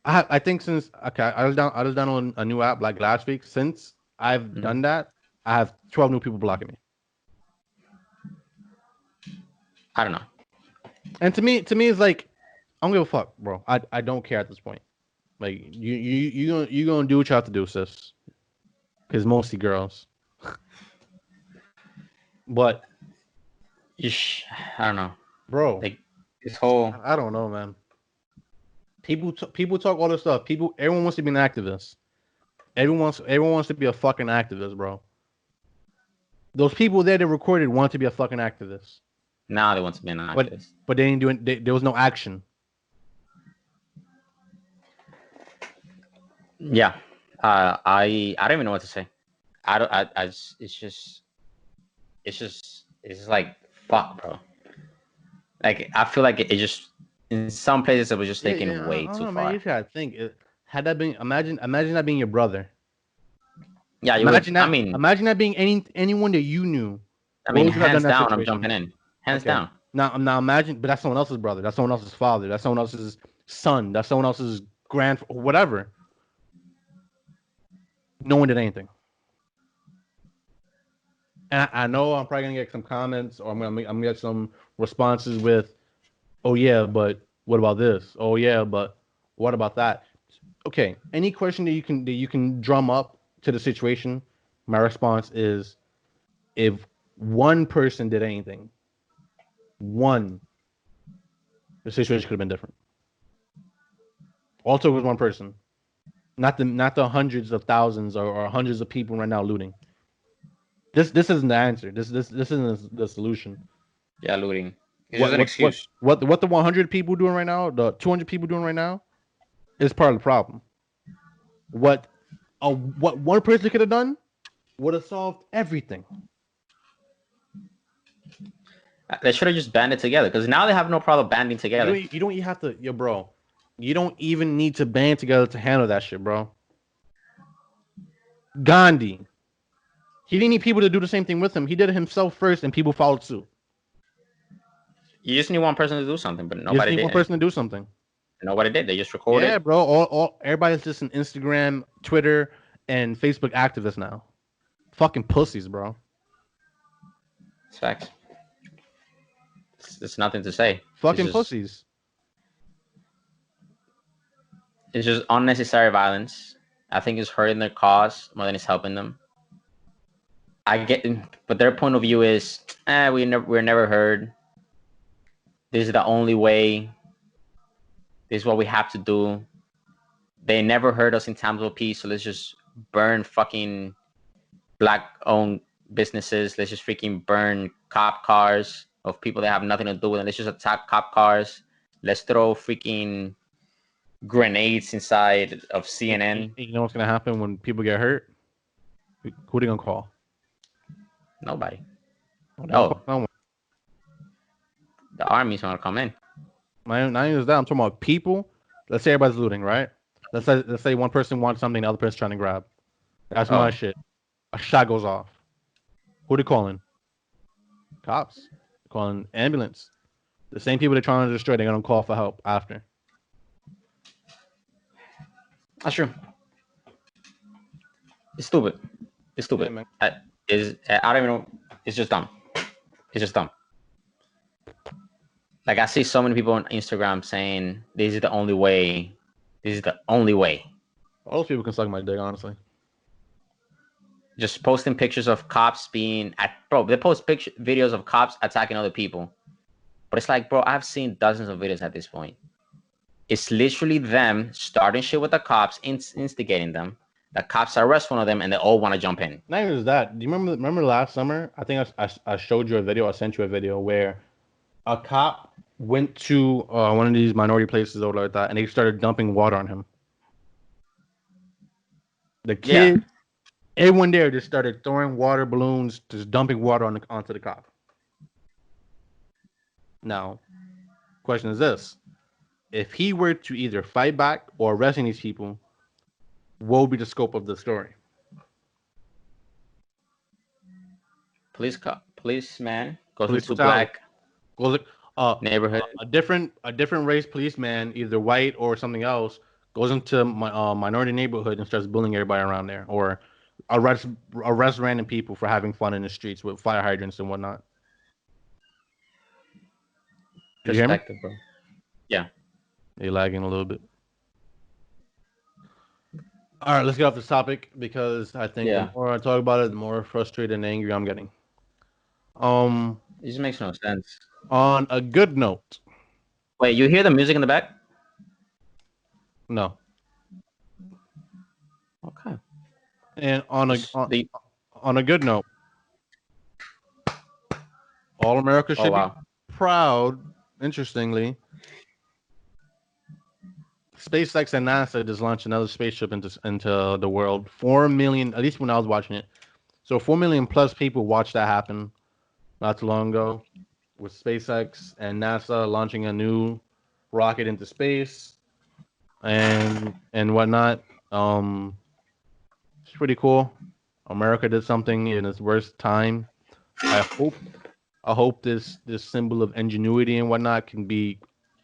I think since okay, I was down on a new app like last week. Since I've Mhm. done that, I have 12 new people blocking me. I don't know. And to me, it's like I don't give a fuck, bro. I don't care at this point. Like you gonna do what you have to do, sis. Because mostly girls. But I don't know. bro. Like this whole I don't know, man. People talk all this stuff. Everyone wants to be an activist. Everyone wants to be a fucking activist, bro. Those people there that recorded want to be a fucking activist, now they want to be an but activist. they didn't do it. There was no action. Yeah. I don't even know what to say. I don't. I just, it's just like fuck, bro. Like I feel like it just in some places it was just Yeah, taken yeah. I way don't too know, man. You far. gotta think. Had that been imagine that being your brother. Yeah, you would. Imagine that being anyone that you knew. What would you have done in Hands that down, I'm situation? jumping in. Hands Okay. down. Now imagine, but that's someone else's brother. That's someone else's father. That's someone else's son. That's someone else's whatever. No one did anything. And I know I'm probably gonna get some comments, or I'm gonna get some responses with, "Oh yeah, but what about this? Oh yeah, but what about that?" Okay, any question that you can drum up to the situation, my response is, if one person did anything, one, the situation could have been different. Also, it was one person, not the hundreds of thousands or hundreds of people right now looting. This isn't the answer. This isn't the solution. Yeah, looting. It's just What an what what excuse. what the 100 people doing right now, the 200 people doing right now, is part of the problem. What what one person could have done would have solved everything. They should have just banded together because now they have no problem banding together. You don't even have to, yo, bro. You don't even need to band together to handle that shit, bro. Gandhi, he didn't need people to do the same thing with him. He did it himself first, and people followed suit. You just need one person to do something, but You just nobody need one did. person to do something. Nobody did. They just Yeah, recorded. bro. All everybody's just an Instagram, Twitter, and Facebook activist now. Fucking pussies, bro. It's facts. It's nothing to say. Fucking pussies. It's just unnecessary violence. I think it's hurting their cause more than it's helping them. I get, but their point of view is, we're never heard. This is the only way. This is what we have to do. They never heard us in times of peace, so let's just burn fucking black-owned businesses. Let's just freaking burn cop cars of people that have nothing to do with it. Let's just attack cop cars. Let's throw freaking grenades inside of CNN. You know what's gonna happen when people get hurt? Who they gonna call? Nobody. Oh, they don't call Oh, no one. the army's gonna come in. Not even that. I'm talking about people. Let's say everybody's looting, right? Let's say one person wants something, the other person's trying to grab. That's my Oh, shit. A shot goes off. Who they calling? Cops. They're calling ambulance. The same people they're trying to destroy, they're gonna call for help after. that's true. It's stupid. It's Yeah, stupid. man. I don't even know. It's just dumb. It's just dumb. Like I see so many people on Instagram saying this is the only way. This is the only way. All those people can suck my dick, honestly. Just posting pictures of cops being at bro. They post videos of cops attacking other people, but it's like, bro, I've seen dozens of videos at this point. It's literally them starting shit with the cops, instigating them. The cops arrest one of them, and they all want to jump in. Not even that. Do you remember last summer? I think I showed you a video. I sent you a video where a cop went to one of these minority places or like that, and they started dumping water on him. The Yeah, kid, everyone there just started throwing water balloons, just dumping water onto the cop. Now, question is this: if he were to either fight back or arrest these people, what would be the scope of the story? policeman goes Police into brutality. black Goes neighborhood. a different race policeman, either white or something else, goes into my minority neighborhood and starts bullying everybody around there, or arrest random people for having fun in the streets with fire hydrants and whatnot. Did you hear me? Perspective, bro. Yeah. You're lagging a little bit. All right, let's get off this topic because I think the Yeah. more I talk about it, the more frustrated and angry I'm getting. Um, It just makes no sense. On a good note, Wait, you hear the music in the back? no. Okay. And on a Just the. on a good note, all America Oh should be wow. proud. Interestingly, SpaceX and NASA just launched another spaceship into the world. 4 million, at least when I was watching it. So 4 million plus people watched that happen not too long ago, with SpaceX and NASA launching a new rocket into space and whatnot. It's pretty cool. America did something in its worst time. I hope this symbol of ingenuity and whatnot can be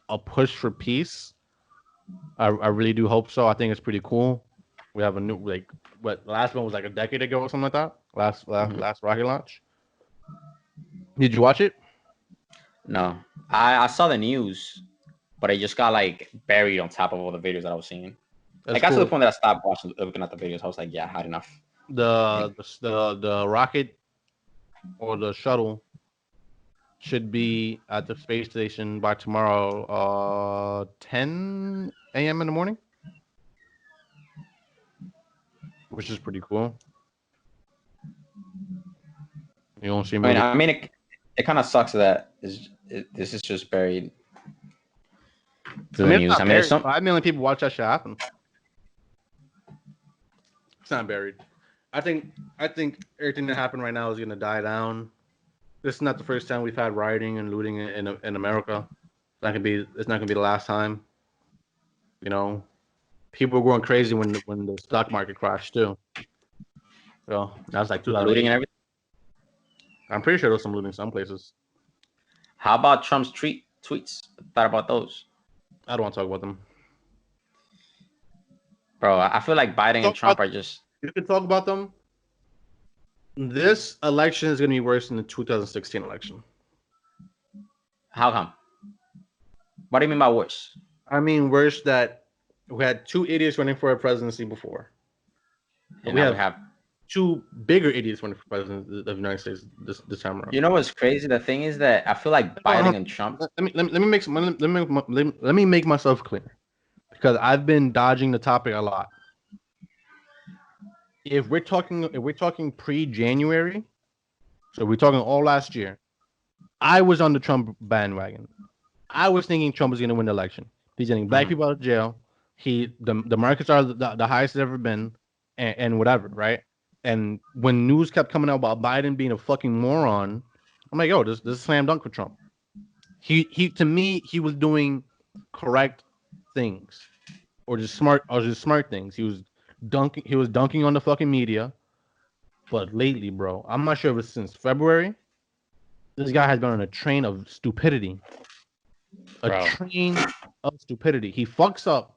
a push for peace. I really do hope so. I think it's pretty cool. We have a new what last one was like a decade ago or something like that. Mhm. Last rocket launch. Did you watch it? No, I saw the news, but I just got like buried on top of all the videos that I was seeing. I That's got to the cool. point that I stopped watching, looking at the videos. I was like, yeah, I had enough. The rocket or the shuttle should be at the space station by tomorrow, 10 a.m. in the morning, which is pretty cool. You don't seem really. I mean, it kind of sucks that this is just buried to I the mean, it's news. not I mean, it's buried. some 5 million people watch that shit happen. It's not buried. I think everything that happened right now is gonna die down. This is not the first time we've had rioting and looting in America. It's not gonna be the last time. You know, people were going crazy when the stock market crashed too. So that was like the looting and 2008. everything. I'm pretty sure there was some looting some places. How about Trump's tweets? Thought about those, I don't want to talk about them. bro. I feel like Biden and Talk about Trump are just. You can talk about them. This election is gonna be worse than the 2016 election. How come? What do you mean by worse? I mean, worse that we had two idiots running for a presidency before. And We now we have have. two bigger idiots running for president of the United States this time around. You know what's crazy? The thing is that I feel like Hold Biden and on. Trump. Let me make myself clear because I've been dodging the topic a lot. If we're talking pre-January, so we're talking all last year, I was on the Trump bandwagon. I was thinking Trump was going to win the election. He's getting black people out of jail. The markets are the highest it's ever been, and whatever, right? And when news kept coming out about Biden being a fucking moron, I'm like, yo, this is a slam dunk for Trump. He to me he was doing correct things or just smart things. He was dunking on the fucking media. But lately, bro, I'm not sure if it's since February. This guy has been on a train of stupidity. A Bro, train of stupidity. He fucks up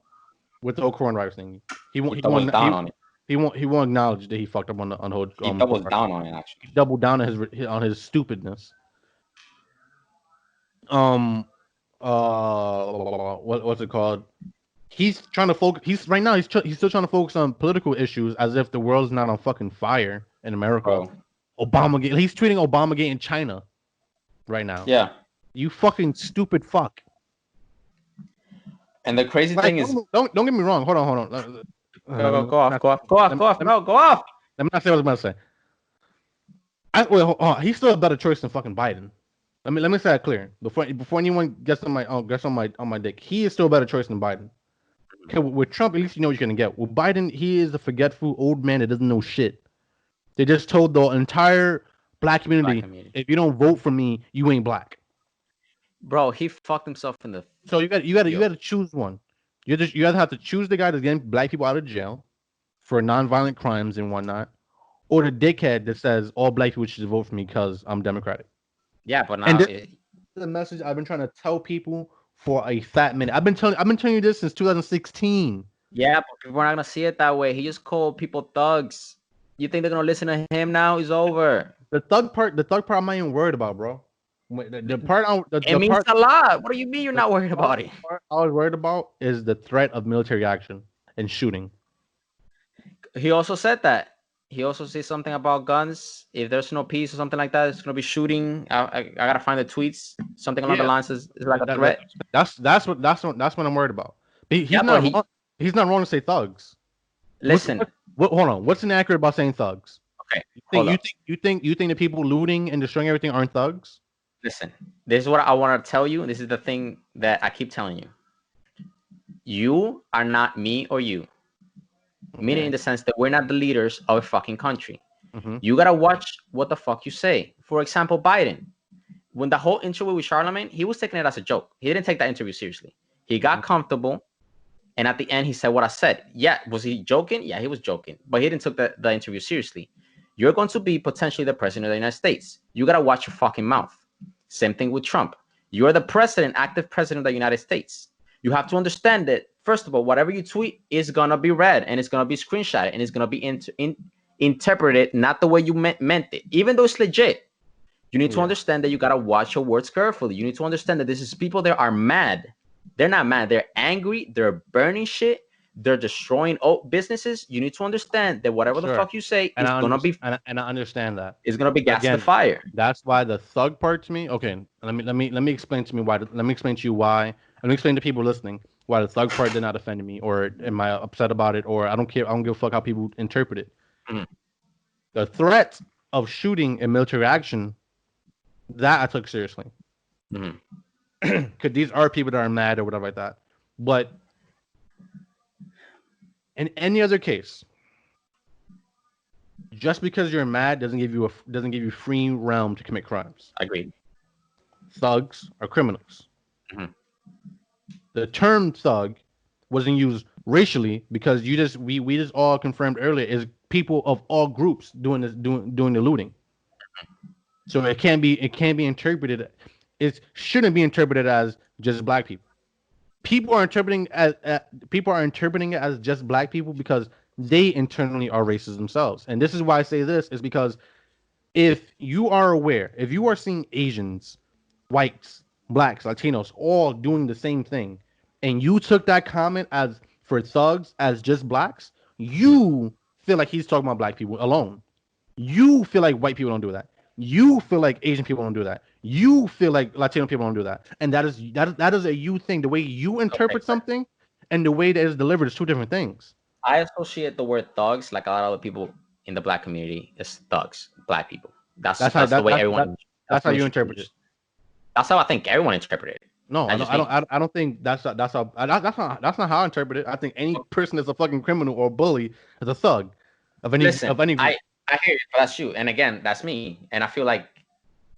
with the whole coronavirus thing. He he won't. He doubles won't. down on it. He won't acknowledge that he fucked up on the whole He doubles coronavirus. down on it actually. He doubled down on his stupidness. Um. What's it called? He's trying to focus. He's right now. He's still trying to focus on political issues as if the world's not on fucking fire in America. Bro. Obamagate. He's tweeting Obamagate in China right now. Yeah. You fucking stupid fuck. And the crazy Like, thing is, don't get me wrong. Hold on. go off, go off, go off. No, go off. Let me not say what I was about to say. He's still a better choice than fucking Biden. Let me say that clear before anyone gets on my dick. He is still a better choice than Biden. Okay, with Trump, at least you know what you're gonna get. With Biden, he is a forgetful old man that doesn't know shit. They just told the entire black community, if you don't vote for me, you ain't black. Bro, he fucked himself in the. So you got to choose one. You either have to choose the guy that's getting black people out of jail for nonviolent crimes and whatnot, or the dickhead that says all black people should vote for me because I'm Democratic. Yeah, but And now this is the message I've been trying to tell people for a fat minute. I've been telling you this since 2016. yeah, but people are not gonna see it that way. He just called people thugs. You think they're gonna listen to him now? It's over. The thug part, I'm not even worried about, bro. The part, It means a lot. What do you mean you're not worried about it? part I was worried about is the threat of military action and shooting. He also said that. he also says something about guns. If there's no peace or something like that, it's gonna be shooting. I gotta find the tweets. Something along the Yeah, lines is like a that, that, threat. that's what I'm worried about. He's Yeah, but not he wrong. He's not wrong to say thugs. What's listen. what? Hold on. What's inaccurate about saying thugs? Okay, You think hold you up. think you think you think the people looting and destroying everything aren't thugs? Listen. This is what I want to tell you. This is the thing that I keep telling you. You are not me or you. Meaning in Okay. the sense that we're not the leaders of a fucking country. Mm-hmm. You gotta watch what the fuck you say. For example, Biden. When the whole interview with Charlemagne, he was taking it as a joke. He didn't take that interview seriously. He got comfortable, and at the end, he said what I said. Yeah, was he joking? Yeah, he was joking, but he didn't take the interview seriously. You're going to be potentially the president of the United States. You gotta watch your fucking mouth. Same thing with Trump. You're the president, active president of the United States. You have to understand that, first of all, whatever you tweet is gonna be read and it's gonna be screenshotted and it's gonna be interpreted not the way you meant it, even though it's legit. You need to Yeah. understand that you gotta watch your words carefully. You need to understand that this is people that are mad. They're not mad. They're angry. They're burning shit. They're destroying businesses. You need to understand that whatever the Sure. fuck you say And is I gonna be understand that. gas to the Again, fire. that's why the thug part to me. Okay, let me explain to me why. Let me explain to you why. Let me explain to people listening why the thug part did not offend me, or am I upset about it, or I don't care. I don't give a fuck how people interpret it. Mhm. The threat of shooting and military action that I took seriously, Mhm. because these are people that are mad or whatever like that. But in any other case, just because you're mad doesn't give you free realm to commit crimes. Agreed. Thugs are criminals. Mhm. The term thug wasn't used racially because we just all confirmed earlier is people of all groups doing the looting. So it can't be interpreted. It shouldn't be interpreted as just black people. People are interpreting it as just black people because they internally are racist themselves. And this is why I say this is because if you are seeing Asians, whites, blacks, Latinos all doing the same thing, and you took that comment as for thugs as just blacks, Mhm. you feel like he's talking about black people alone. You feel like white people don't do that. You feel like Asian people don't do that. You feel like Latino people don't do that. And that is a you thing. The way you Okay, interpret but something and the way that it's delivered is two different things. I associate the word thugs like a lot of the people in the black community as thugs, black people. That's how That's the that, way that, everyone that that's that's how what you interpret it. introduced. That's how I think everyone interpreted it. No, I Not don't. just I don't. me. I don't think that's how. That's not how I interpret it. I think any person that's a fucking criminal or bully is a thug, of any Listen, of any group. I hear you, but that's you. And again, that's me. And I feel like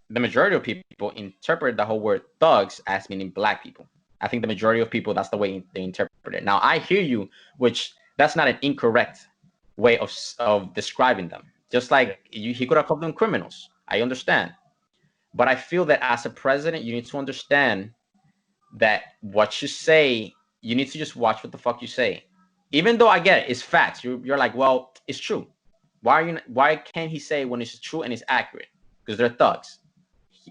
the majority of people interpret the whole word thugs as meaning black people. I think the majority of people that's the way they interpret it. Now I hear you, which that's not an incorrect way of describing them. Just Yeah. like he could have called them criminals. I understand, but I feel that as a president, you need to understand that what you say, you need to just watch what the fuck you say. Even though I get it, it's facts. You're like, well, it's true. Why can't he say when it's true and it's accurate? Because they're thugs.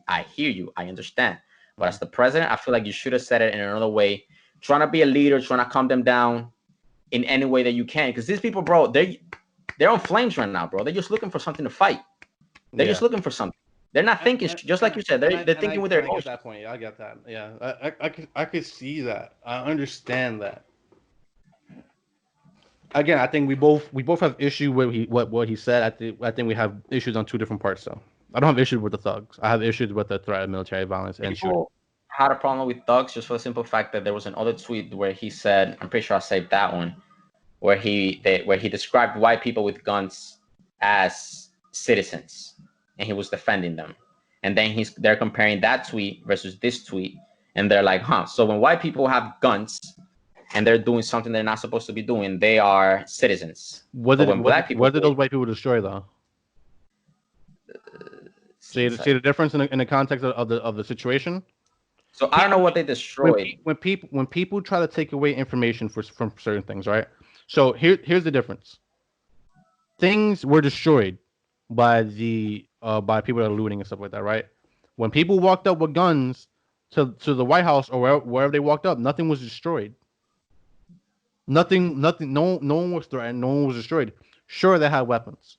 I hear you. I understand. But Mhm. as the president, I feel like you should have said it in another way. Trying to be a leader, trying to calm them down in any way that you can. Because these people, bro, they're on flames right now, bro. They're just looking for something to fight. They're just Yeah. looking for something. They're not thinking just like you said. They're thinking with their I get emotions. that point. Yeah, I get that. Yeah, I could see that. I understand that. Again, I think we both have issue with what he said. I think we have issues on two different parts. So I don't have issues with the thugs. I have issues with the threat of military violence and shooting. People had a problem with thugs just for the simple fact that there was another tweet where he said, I'm pretty sure I saved that one, where he described white people with guns as citizens, and he was defending them. And then they're comparing that tweet versus this tweet, and they're like, huh? So when white people have guns and they're doing something they're not supposed to be doing, they are citizens. What But did when what black did, people what did do those white people destroy though? See it, the difference in the context of the situation. so I don't know People what they when destroyed. people try to take away information from certain things, right? So here's the difference. Things were destroyed by people that are looting and stuff like that, right? When people walked up with guns to the White House or wherever they walked up, nothing was destroyed. Nothing. No one was threatened. No one was destroyed. Sure, they had weapons.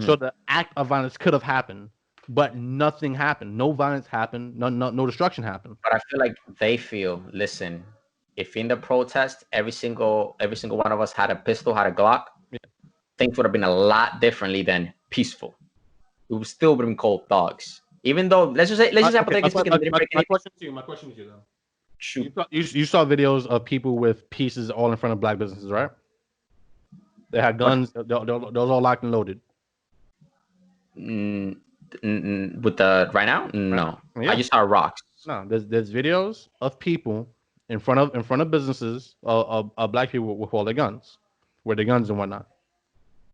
So the act of violence could have happened, but nothing happened. No violence happened. No destruction happened. But I feel like they feel, listen, if in the protest every single one of us had a pistol, had a Glock, things would have been a lot differently than peaceful. We would still been called thugs. Even though let's just hypothetically speaking, they didn't break any. My question to you though. Shoot. You saw videos of people with pieces all in front of black businesses, right? They had guns. Those all locked and loaded. With the right now, no. Yeah. I just saw rocks. No, there's videos of people in front of businesses of black people with all their guns, with their guns and whatnot.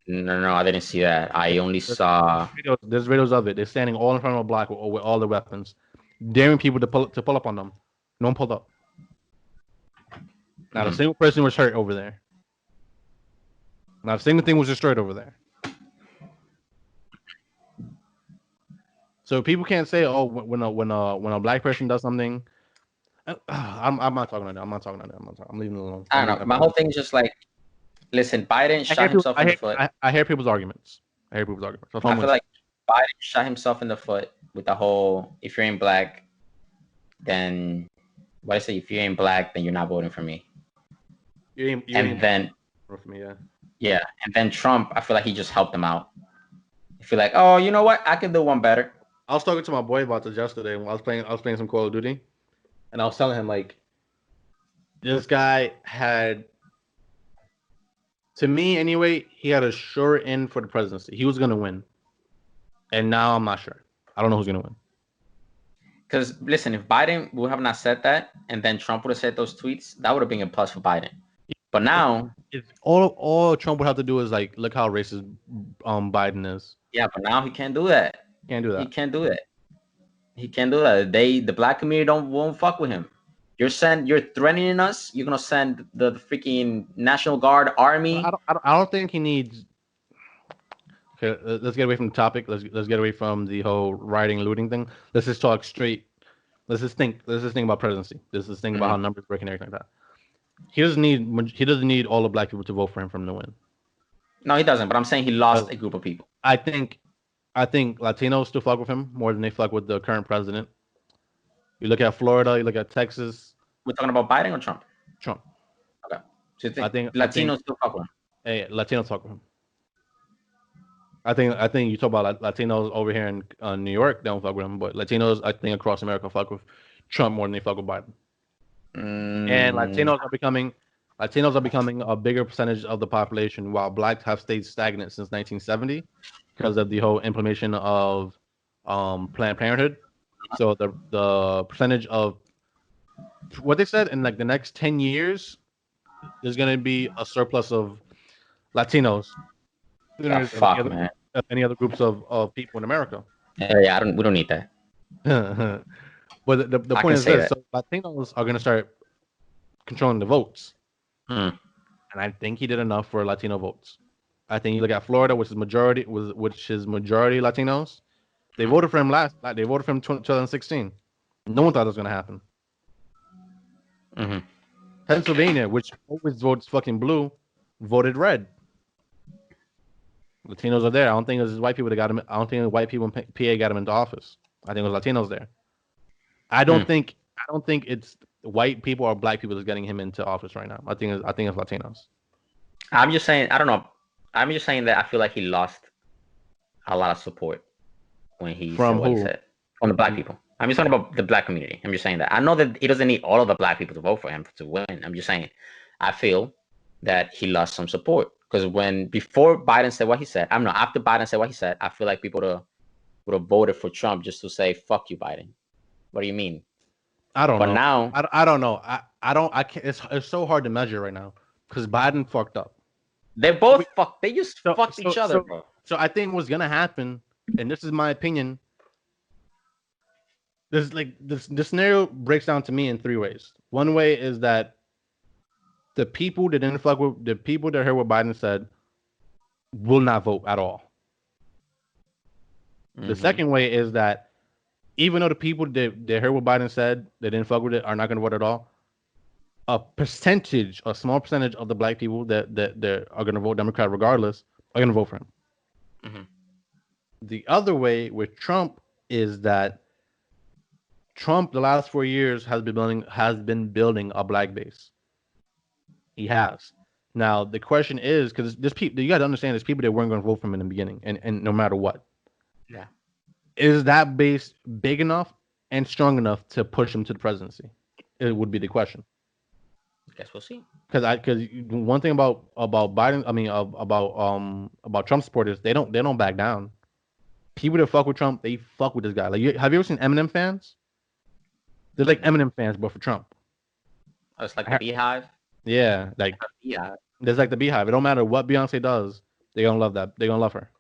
No, I didn't see that. I only saw. There's videos of it. They're standing all in front of a block with all the weapons, daring people to pull up on them. No one pulled up. Not a single person was hurt over there. Not a single thing was destroyed over there. So people can't say, "Oh, when a black person does something." I'm not talking about that. I'm leaving it alone. I don't know. My whole thing is just like, listen, Biden shot himself in the foot. I hear people's arguments. I feel like Biden shot himself in the foot with the whole, if you ain't black, then what I say, if you ain't black, then you're not voting for me. And then for me, yeah, and then Trump, I feel like he just helped him out. I feel like, oh, you know what? I can do one better. I was talking to my boy about this yesterday when I was playing some Call of Duty, and I was telling him like, this guy had, to me anyway, he had a sure in for the presidency. He was gonna win, and now I'm not sure. I don't know who's gonna win. Because listen, if Biden would have not said that, and then Trump would have said those tweets, that would have been a plus for Biden. But now, all Trump would have to do is like, look how racist Biden is. Yeah, but now he can't do that. Can't do that. He can't do that. The black community won't fuck with him. You're threatening us. You're gonna send the freaking National Guard army. I don't think he needs. Okay, let's get away from the topic. Let's get away from the whole rioting, looting thing. Let's just talk straight. Let's just think about presidency. Let's just think about how numbers break and everything like that. He doesn't need all the black people to vote for him to win. No, he doesn't. But I'm saying he lost a group of people. I think Latinos still fuck with him more than they fuck with the current president. You look at Florida, you look at Texas. We're talking about Biden or Trump? Trump. Okay. So you think Latinos still fuck with him? Hey, Latinos fuck with him. I think you talk about Latinos over here in New York, they don't fuck with him, but Latinos, I think across America, fuck with Trump more than they fuck with Biden. And Latinos are becoming a bigger percentage of the population, while blacks have stayed stagnant since 1970 because of the whole implementation of Planned Parenthood. So the percentage of what they said in like the next 10 years, there's gonna be a surplus of Latinos. Man. Any other groups of people in America. Yeah, we don't need that. But the point is this: so Latinos are going to start controlling the votes, and I think he did enough for Latino votes. I think you look at Florida, which is majority Latinos. They voted for him They voted for him in 2016. No one thought it was going to happen. Pennsylvania, which always votes fucking blue, voted red. Latinos are there. I don't think it was white people that got him. I don't think it was white people in PA got him into office. I think it was Latinos there. I don't think it's white people or black people that's getting him into office right now. I think it's Latinos. I'm just saying. I don't know. I'm just saying that I feel like he lost a lot of support when he said what he said from the black people. I'm just talking about the black community. I'm just saying that. I know that he doesn't need all of the black people to vote for him to win. I'm just saying, I feel that he lost some support because before Biden said what he said, after Biden said what he said, I feel like people would have voted for Trump just to say "fuck you, Biden." What do you mean? I don't know. But now, I don't know. I can't. It's so hard to measure right now because Biden fucked up. They both fucked. They just fucked each other, bro. So I think what's gonna happen, and this is my opinion. This scenario breaks down to me in three ways. One way is that the people that didn't fuck with the people that heard what Biden said will not vote at all. The second way is that even though the people that heard what Biden said, they didn't fuck with it, are not going to vote at all, a small percentage of the black people that are going to vote Democrat regardless are going to vote for him. The other way with Trump is that Trump, the last 4 years, has been building a black base. He has. Now the question is because there's people you got to understand there's people that weren't going to vote for him in the beginning, and no matter what, Yeah, is that base big enough and strong enough to push him to the presidency? It would be the question. I guess we'll see. Because one thing about Biden, I mean about Trump supporters, they don't back down. People that fuck with Trump, they fuck with this guy. Like, have you ever seen Eminem fans? They're like Mm-mm. Eminem fans, but for Trump. Oh, it's like the Beehive. Yeah, like Yeah, there's like the Beehive. It don't matter what Beyonce does, they gonna love that. They gonna love her.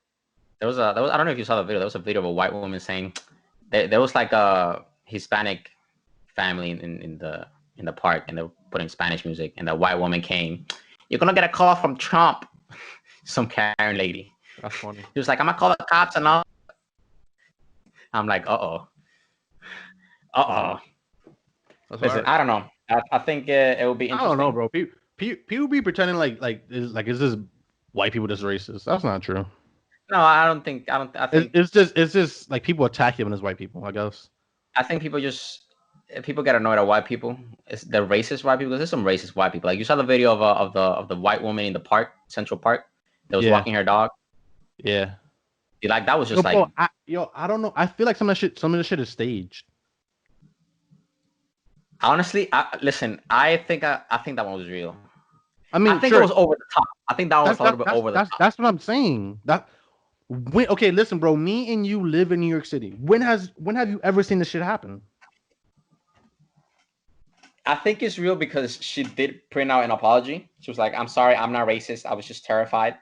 there was I don't know if you saw the video. There was a video of a white woman saying there was like a Hispanic family in the park, and they were putting Spanish music, and the white woman came. You're gonna get a call from Trump. Some Karen lady. That's funny. He was like, I'm gonna call the cops and all. I'm like, uh oh. That's Listen, hard. I don't know. I think it will be I don't know, interesting. bro. People be pretending is this white people that's racist. That's not true. No, I don't think. I don't. I It, think. it's just like people attack him as white people. I guess. I think people get annoyed at white people. It's the racist white people. There's some racist white people. Like you saw the video of the white woman in the park, Central Park, that was Yeah, walking her dog. yeah. Like that was Yo, just like bro, I don't know. I feel like some of the shit is staged. honestly. Listen, I think that one was real. I I mean, think it sure. was over the top. I think that one was a little bit over the top. That's what I'm saying. Okay, listen, bro. Me and you live in New York City. When have you ever seen this shit happen? I think it's real because she did print out an apology. She was like, "I'm sorry, I'm not racist. I was just terrified."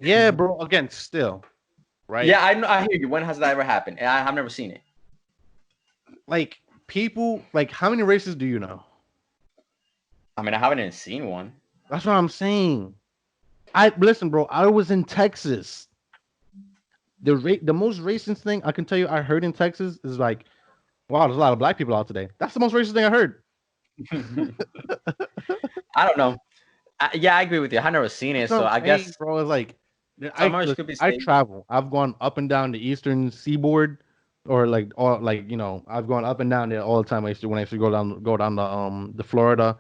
Yeah, bro. Again, still, right? Yeah, I know. I hear you. When has that ever happened? I have never seen it. Like people, like how many races do you know? I mean, I haven't even seen one. That's what I'm saying. I listen, bro. I was in Texas. The most racist thing I can tell you I heard in Texas is like, wow, there's a lot of black people out today. That's the most racist thing I heard. I don't know. Yeah, I agree with you. I've never seen it, That's what so I'm I saying, guess bro. It's like some of it could be I staged. travel. I've gone up and down the eastern seaboard, or like all like I've gone up and down there all the time. When I used to go down the Florida.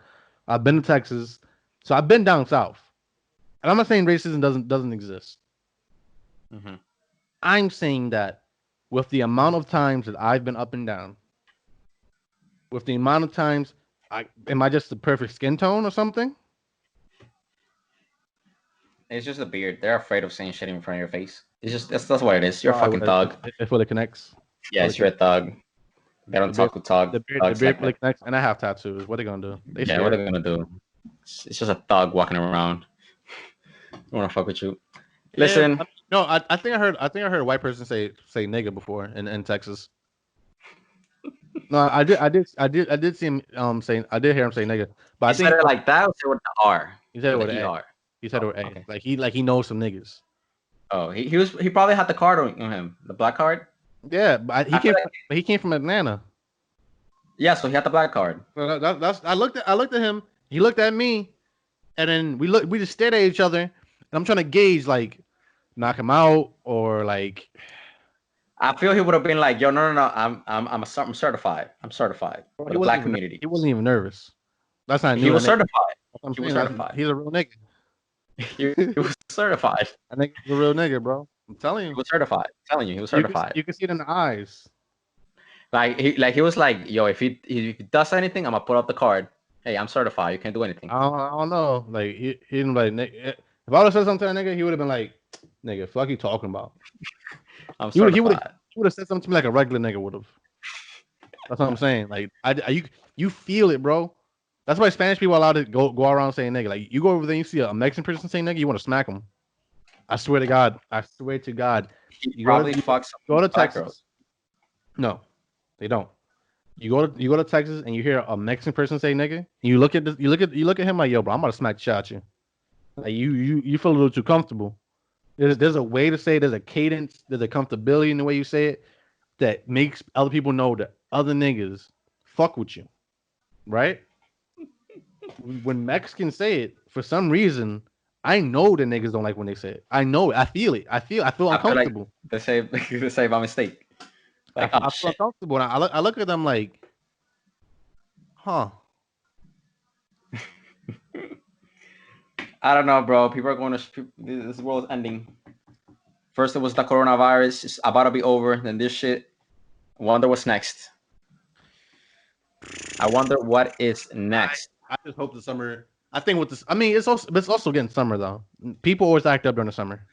I've been to Texas, so I've been down south. And I'm not saying racism doesn't exist. Hmm. I'm saying that with the amount of times that I've been up and down, with the amount of times am I just the perfect skin tone or something? It's just a beard. They're afraid of saying shit in front of your face. It's just that's what it is. You're a fucking thug. It fully connects. Yes, you're a thug. They don't The beard, talk to thug the thugs beard like that. fully connects, and I have tattoos. What are they gonna do? They Yeah, what scared. are they gonna do? It's just a thug walking around. I wanna fuck with you. Yeah, Listen, no, I think I heard a white person say nigga before in Texas. No, I did see him saying I did hear him say nigga, but I you said think it like that, or say with the R, he said it with with the an A. ER. He said it Oh, with A. okay. Like he knows some niggas. Oh, he probably had the card on him, the black card. Yeah, but I feel like he came from Atlanta. yeah, so he had the black card. So that's I looked at him. He looked at me, and then we just stared at each other. And I'm trying to gauge like knock him out or like I feel he would have been like, yo, no, I'm certified. I'm certified bro, for the black community. he wasn't even nervous. That's not He new. was certified. That's what I'm He was saying. certified. He's a real nigga. He was certified. I think he's a real nigga, bro. I'm telling He you. was certified. I'm telling you, he was certified. You can see it in the eyes. He was like, yo, if he does anything, I'm gonna put up the card. Hey, I'm certified. You can't do anything. I don't know. Like he didn't like if I would have said something to that nigga, he would have been like, nigga, fuck you talking about. I'm He would certified. have said something to me like a regular nigga would have. That's what I'm saying. Like you feel it, bro. That's why Spanish people are allowed to go around saying nigga. Like you go over there, you see a Mexican person saying nigga, you want to smack him. I swear to God. I swear to God. He You go to probably fucked go some to black girls. Texas. No, they don't. You go to Texas and you hear a Mexican person say nigga, and you look at him like yo, bro, I'm about to smack the shit out you. Like you feel a little too comfortable. There's a way to say it, there's a cadence, there's a comfortability in the way you say it that makes other people know that other niggas fuck with you, right? When Mexicans say it, for some reason, I know the niggas don't like when they say it. I know it. I feel it. I feel I feel like uncomfortable. they say they say by mistake. Like, oh I feel shit. uncomfortable. And I look at them like, huh? I don't know, bro. People are going to this world is ending. First it was the coronavirus. It's about to be over. Then this shit. Wonder what's next. I wonder what is next. I just hope the summer. I think with this, I mean, it's also getting summer though. People always act up during the summer.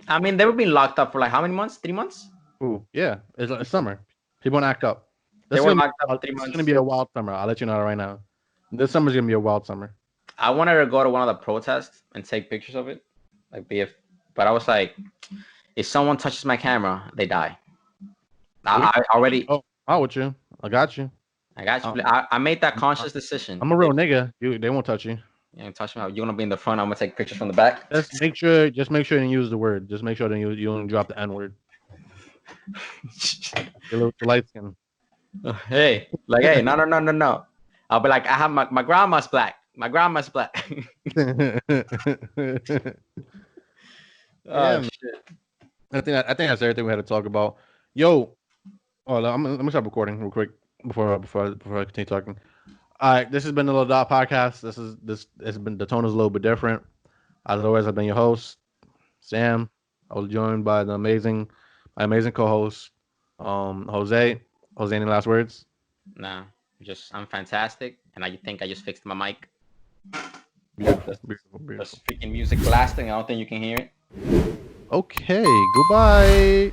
I mean, they were being locked up for like how many months? 3 months? Ooh, yeah, it's summer. People want to act up. They This is were gonna be locked up three this is gonna months. be a wild summer. I'll let you know right now. This summer's gonna be a wild summer. I wanted to go to one of the protests and take pictures of it, like but I was like, if someone touches my camera, they die. I already, Oh, out with you. I got you. I got you. I made that conscious decision. I'm a real nigga. They won't touch you. You know, touch me. You're gonna be in the front. I'm gonna take pictures from the back. Just make sure you use the word. Just make sure you don't drop the N word. You're a little too light skin. Hey, like, hey, no. I'll be like, I have my grandma's black. My grandma's black. Yeah, Oh man. shit. I think that's everything we had to talk about. Yo, let me stop recording real quick before I continue talking. All right, this has been the Lidat podcast. This has been the tone is a little bit different. As always, I've been your host, Sam. I was joined by my amazing co-host, Jose. Jose, any last words? Nah, I'm fantastic, and I think I just fixed my mic. Beautiful, There's, beautiful, beautiful. there's freaking music blasting. I don't think you can hear it. Okay, goodbye.